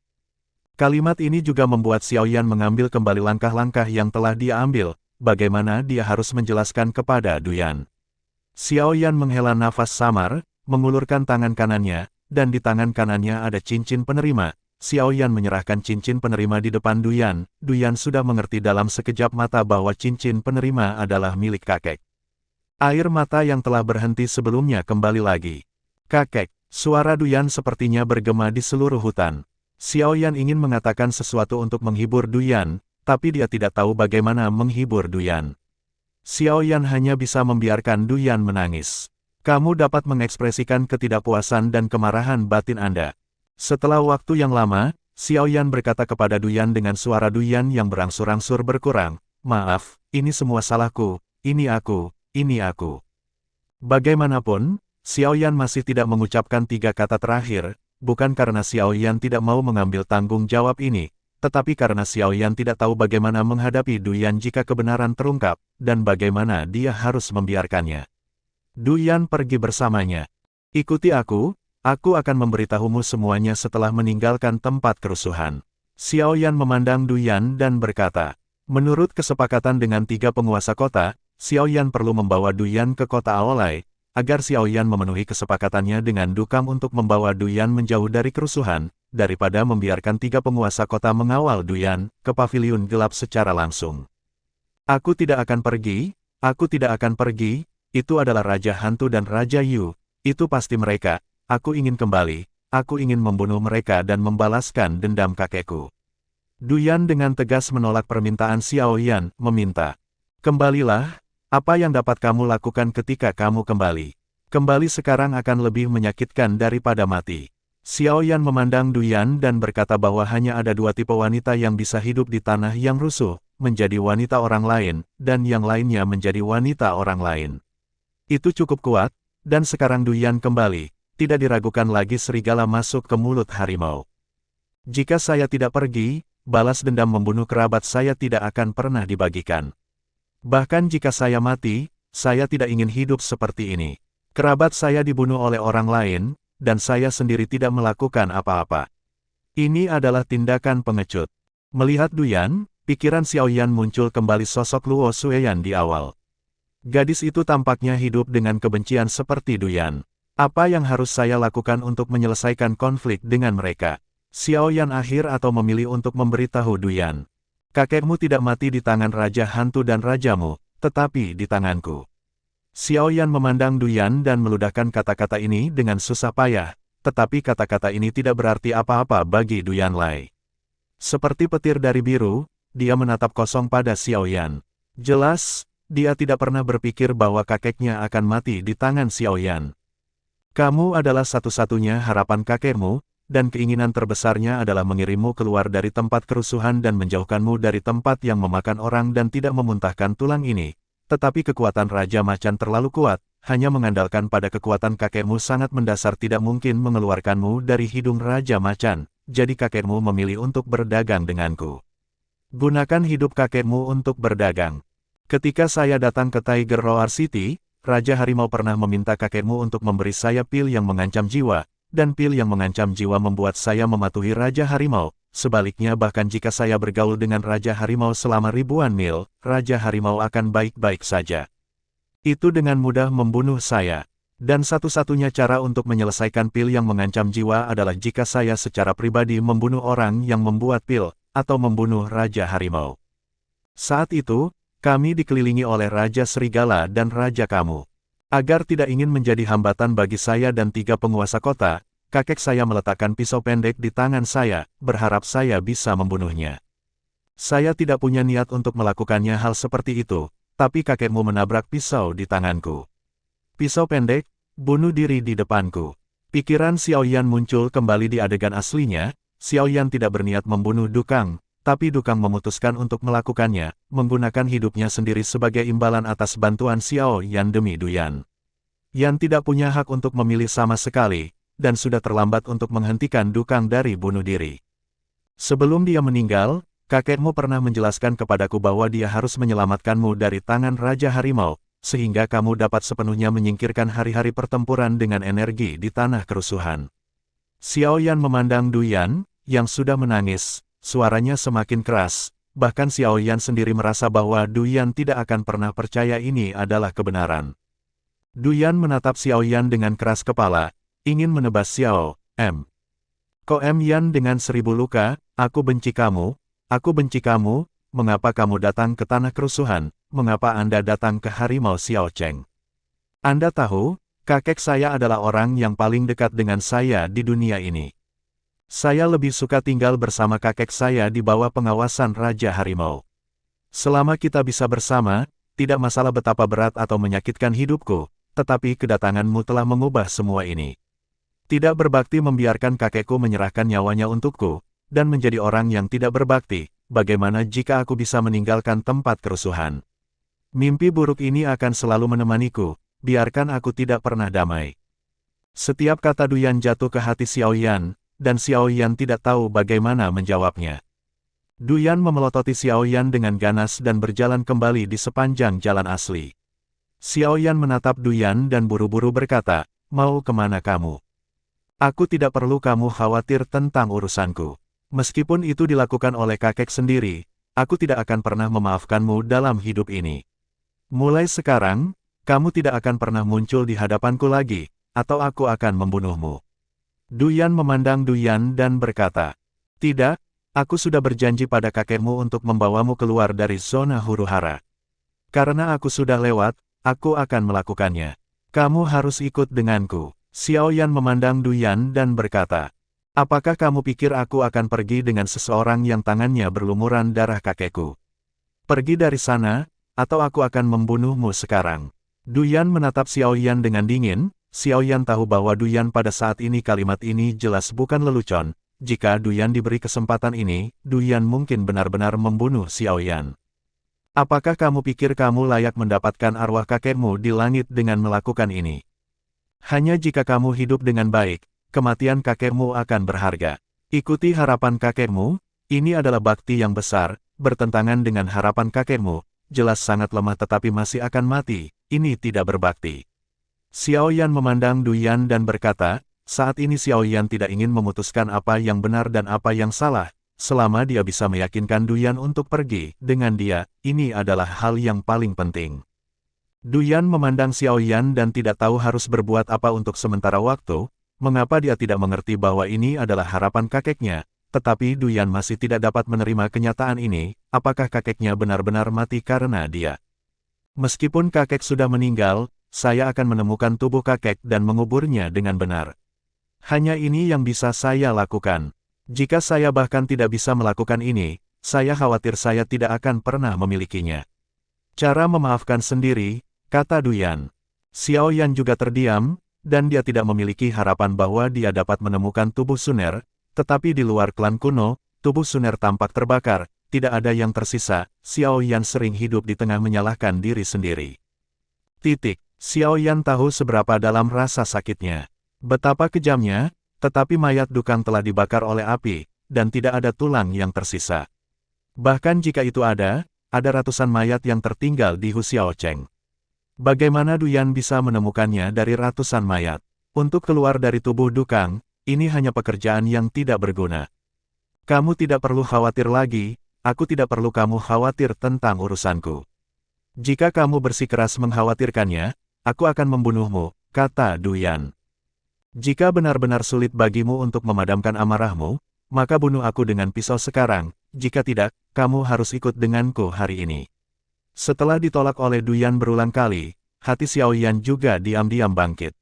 Kalimat ini juga membuat Xiao Yan mengambil kembali langkah-langkah yang telah dia ambil, bagaimana dia harus menjelaskan kepada Du Yan. Xiao Yan menghela nafas samar, mengulurkan tangan kanannya, dan di tangan kanannya ada cincin penerima. Xiao Yan menyerahkan cincin penerima di depan Duyan. Duyan sudah mengerti dalam sekejap mata bahwa cincin penerima adalah milik kakek. Air mata yang telah berhenti sebelumnya kembali lagi. Kakek, suara Duyan sepertinya bergema di seluruh hutan. Xiao Yan ingin mengatakan sesuatu untuk menghibur Duyan, tapi dia tidak tahu bagaimana menghibur Duyan. Xiao Yan hanya bisa membiarkan Duyan menangis. Kamu dapat mengekspresikan ketidakpuasan dan kemarahan batin Anda. Setelah waktu yang lama, Xiao Yan berkata kepada Duyan dengan suara Duyan yang berangsur-angsur berkurang, "Maaf, ini semua salahku, ini aku. Bagaimanapun, Xiao Yan masih tidak mengucapkan 3 kata terakhir, bukan karena Xiao Yan tidak mau mengambil tanggung jawab ini, tetapi karena Xiao Yan tidak tahu bagaimana menghadapi Duyan jika kebenaran terungkap, dan bagaimana dia harus membiarkannya. Duyan pergi bersamanya. Ikuti aku akan memberitahumu semuanya setelah meninggalkan tempat kerusuhan. Xiao Yan memandang Duyan dan berkata, menurut kesepakatan dengan 3 penguasa kota, Xiao Yan perlu membawa Duyan ke kota Aolai, agar Xiao Yan memenuhi kesepakatannya dengan Dukang untuk membawa Duyan menjauh dari kerusuhan, daripada membiarkan 3 penguasa kota mengawal Duyan ke paviliun gelap secara langsung. Aku tidak akan pergi, itu adalah Raja Hantu dan Raja Yu, itu pasti mereka, aku ingin kembali, aku ingin membunuh mereka dan membalaskan dendam kakekku. Duyan dengan tegas menolak permintaan Xiao Yan, meminta, kembalilah, apa yang dapat kamu lakukan ketika kamu kembali? Kembali sekarang akan lebih menyakitkan daripada mati. Xiao Yan memandang Duyan dan berkata bahwa hanya ada 2 tipe wanita yang bisa hidup di tanah yang rusuh, menjadi wanita orang lain, dan yang lainnya menjadi wanita orang lain. Itu cukup kuat, dan sekarang Duyan kembali, tidak diragukan lagi serigala masuk ke mulut harimau. Jika saya tidak pergi, balas dendam membunuh kerabat saya tidak akan pernah dibagikan. Bahkan jika saya mati, saya tidak ingin hidup seperti ini. Kerabat saya dibunuh oleh orang lain, dan saya sendiri tidak melakukan apa-apa. Ini adalah tindakan pengecut. Melihat Duyan, pikiran Xiao Yan muncul kembali sosok Luo Xueyan di awal. Gadis itu tampaknya hidup dengan kebencian seperti Duyan. Apa yang harus saya lakukan untuk menyelesaikan konflik dengan mereka? Xiao Yan akhir atau memilih untuk memberitahu Duyan. Kakekmu tidak mati di tangan Raja Hantu dan Rajamu, tetapi di tanganku. Xiao Yan memandang Duyan dan meludahkan kata-kata ini dengan susah payah, tetapi kata-kata ini tidak berarti apa-apa bagi Duyan Lai. Seperti petir dari biru, dia menatap kosong pada Xiao Yan. Jelas, dia tidak pernah berpikir bahwa kakeknya akan mati di tangan Xiao Yan. Kamu adalah satu-satunya harapan kakekmu, dan keinginan terbesarnya adalah mengirimmu keluar dari tempat kerusuhan dan menjauhkanmu dari tempat yang memakan orang dan tidak memuntahkan tulang ini. Tetapi kekuatan Raja Macan terlalu kuat, hanya mengandalkan pada kekuatan kakekmu sangat mendasar tidak mungkin mengeluarkanmu dari hidung Raja Macan, jadi kakekmu memilih untuk berdagang denganku. Gunakan hidup kakekmu untuk berdagang. Ketika saya datang ke Tiger Roar City, Raja Harimau pernah meminta kakekmu untuk memberi saya pil yang mengancam jiwa, dan pil yang mengancam jiwa membuat saya mematuhi Raja Harimau. Sebaliknya bahkan jika saya bergaul dengan Raja Harimau selama ribuan mil, Raja Harimau akan baik-baik saja. Itu dengan mudah membunuh saya. Dan satu-satunya cara untuk menyelesaikan pil yang mengancam jiwa adalah jika saya secara pribadi membunuh orang yang membuat pil, atau membunuh Raja Harimau. Saat itu, kami dikelilingi oleh Raja Serigala dan Raja kamu. Agar tidak ingin menjadi hambatan bagi saya dan 3 penguasa kota, kakek saya meletakkan pisau pendek di tangan saya, berharap saya bisa membunuhnya. Saya tidak punya niat untuk melakukannya hal seperti itu, tapi kakekmu menabrak pisau di tanganku. Pisau pendek, bunuh diri di depanku. Pikiran Xiao Yan muncul kembali di adegan aslinya. Xiao Yan tidak berniat membunuh Dukang, tapi Dukang memutuskan untuk melakukannya, menggunakan hidupnya sendiri sebagai imbalan atas bantuan Xiao Yan demi Duyan. Yan tidak punya hak untuk memilih sama sekali, dan sudah terlambat untuk menghentikan Dukang dari bunuh diri. Sebelum dia meninggal, kakekmu pernah menjelaskan kepadaku bahwa dia harus menyelamatkanmu dari tangan Raja Harimau, sehingga kamu dapat sepenuhnya menyingkirkan hari-hari pertempuran dengan energi di tanah kerusuhan. Xiao Yan memandang Duyan, yang sudah menangis. Suaranya semakin keras, bahkan Xiao Yan sendiri merasa bahwa Duyan tidak akan pernah percaya ini adalah kebenaran. Duyan menatap Xiao Yan dengan keras kepala, ingin menebas Xiao M. Ko M Yan dengan 1000 luka, aku benci kamu, mengapa kamu datang ke tanah kerusuhan, mengapa Anda datang ke harimau Xiao Cheng? Anda tahu, kakek saya adalah orang yang paling dekat dengan saya di dunia ini. Saya lebih suka tinggal bersama kakek saya di bawah pengawasan Raja Harimau. Selama kita bisa bersama, tidak masalah betapa berat atau menyakitkan hidupku, tetapi kedatanganmu telah mengubah semua ini. Tidak berbakti membiarkan kakekku menyerahkan nyawanya untukku, dan menjadi orang yang tidak berbakti, bagaimana jika aku bisa meninggalkan tempat kerusuhan? Mimpi buruk ini akan selalu menemaniku, biarkan aku tidak pernah damai. Setiap kata Duyan jatuh ke hati Xiao Yan, dan Xiao Yan tidak tahu bagaimana menjawabnya. Duyan memelototi Xiao Yan dengan ganas dan berjalan kembali di sepanjang jalan asli. Xiao Yan menatap Duyan dan buru-buru berkata, mau kemana kamu? Aku tidak perlu kamu khawatir tentang urusanku. Meskipun itu dilakukan oleh kakek sendiri, aku tidak akan pernah memaafkanmu dalam hidup ini. Mulai sekarang, kamu tidak akan pernah muncul di hadapanku lagi, atau aku akan membunuhmu. Duyan memandang Duyan dan berkata, tidak, aku sudah berjanji pada kakekmu untuk membawamu keluar dari zona huru-hara. Karena aku sudah lewat, aku akan melakukannya. Kamu harus ikut denganku. Xiao Yan memandang Duyan dan berkata, apakah kamu pikir aku akan pergi dengan seseorang yang tangannya berlumuran darah kakekku? Pergi dari sana, atau aku akan membunuhmu sekarang. Duyan menatap Xiao Yan dengan dingin. Xiao Yan tahu bahwa Duyan pada saat ini kalimat ini jelas bukan lelucon. Jika Duyan diberi kesempatan ini, Duyan mungkin benar-benar membunuh Xiao Yan. Apakah kamu pikir kamu layak mendapatkan arwah kakekmu di langit dengan melakukan ini? Hanya jika kamu hidup dengan baik, kematian kakekmu akan berharga. Ikuti harapan kakekmu, ini adalah bakti yang besar, bertentangan dengan harapan kakekmu, jelas sangat lemah tetapi masih akan mati, ini tidak berbakti. Xiao Yan memandang Duyan dan berkata, saat ini Xiao Yan tidak ingin memutuskan apa yang benar dan apa yang salah, selama dia bisa meyakinkan Duyan untuk pergi dengan dia, ini adalah hal yang paling penting. Duyan memandang Xiao Yan dan tidak tahu harus berbuat apa untuk sementara waktu, mengapa dia tidak mengerti bahwa ini adalah harapan kakeknya, tetapi Duyan masih tidak dapat menerima kenyataan ini, apakah kakeknya benar-benar mati karena dia. Meskipun kakek sudah meninggal, saya akan menemukan tubuh kakek dan menguburnya dengan benar. Hanya ini yang bisa saya lakukan. Jika saya bahkan tidak bisa melakukan ini, saya khawatir saya tidak akan pernah memilikinya. Cara memaafkan sendiri, kata Duyan. Xiao Yan juga terdiam, dan dia tidak memiliki harapan bahwa dia dapat menemukan tubuh Suner, tetapi di luar klan kuno, tubuh Suner tampak terbakar, tidak ada yang tersisa. Xiao Yan sering hidup di tengah menyalahkan diri sendiri. Xiao Yan tahu seberapa dalam rasa sakitnya. Betapa kejamnya, tetapi mayat Dukang telah dibakar oleh api, dan tidak ada tulang yang tersisa. Bahkan jika itu ada ratusan mayat yang tertinggal di Hu Xiao Cheng. Bagaimana Duyan bisa menemukannya dari ratusan mayat? Untuk keluar dari tubuh Dukang, ini hanya pekerjaan yang tidak berguna. Kamu tidak perlu khawatir lagi, aku tidak perlu kamu khawatir tentang urusanku. Jika kamu bersikeras mengkhawatirkannya, aku akan membunuhmu, kata Duyan. Jika benar-benar sulit bagimu untuk memadamkan amarahmu, maka bunuh aku dengan pisau sekarang, jika tidak, kamu harus ikut denganku hari ini. Setelah ditolak oleh Duyan berulang kali, hati Xiao Yan juga diam-diam bangkit.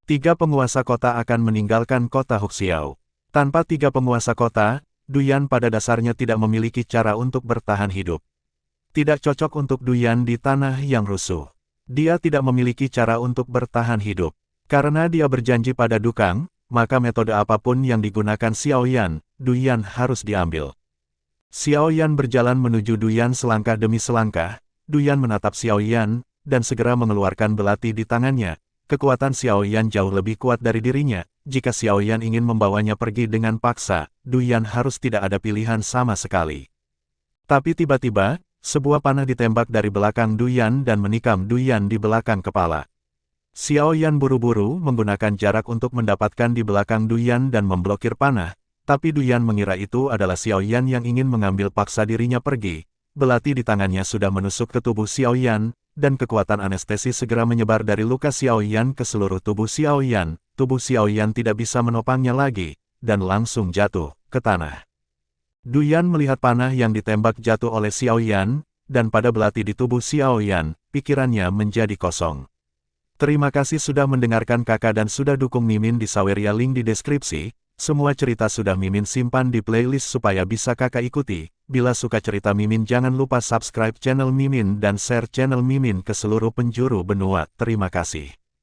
3 penguasa kota akan meninggalkan kota Huxiao. Tanpa 3 penguasa kota, Duyan pada dasarnya tidak memiliki cara untuk bertahan hidup. Tidak cocok untuk Duyan di tanah yang rusuh. Dia tidak memiliki cara untuk bertahan hidup. Karena dia berjanji pada Dukang, maka metode apapun yang digunakan Xiao Yan, Duyan harus diambil. Xiao Yan berjalan menuju Duyan selangkah demi selangkah. Duyan menatap Xiao Yan, dan segera mengeluarkan belati di tangannya. Kekuatan Xiao Yan jauh lebih kuat dari dirinya. Jika Xiao Yan ingin membawanya pergi dengan paksa, Duyan harus tidak ada pilihan sama sekali. Tapi tiba-tiba, sebuah panah ditembak dari belakang Duyan dan menikam Duyan di belakang kepala. Xiao Yan buru-buru menggunakan jarak untuk mendapatkan di belakang Duyan dan memblokir panah, tapi Duyan mengira itu adalah Xiao Yan yang ingin mengambil paksa dirinya pergi. Belati di tangannya sudah menusuk ke tubuh Xiao Yan, dan kekuatan anestesi segera menyebar dari luka Xiaoyan ke seluruh tubuh Xiaoyan. Tubuh Xiaoyan tidak bisa menopangnya lagi, dan langsung jatuh ke tanah. Duyan melihat panah yang ditembak jatuh oleh Xiaoyan, dan pada belati di tubuh Xiaoyan, pikirannya menjadi kosong. Terima kasih sudah mendengarkan kakak dan sudah dukung Mimin di Saweria, link di deskripsi. Semua cerita sudah Mimin simpan di playlist supaya bisa kakak ikuti. Bila suka cerita Mimin jangan lupa subscribe channel Mimin dan share channel Mimin ke seluruh penjuru benua. Terima kasih.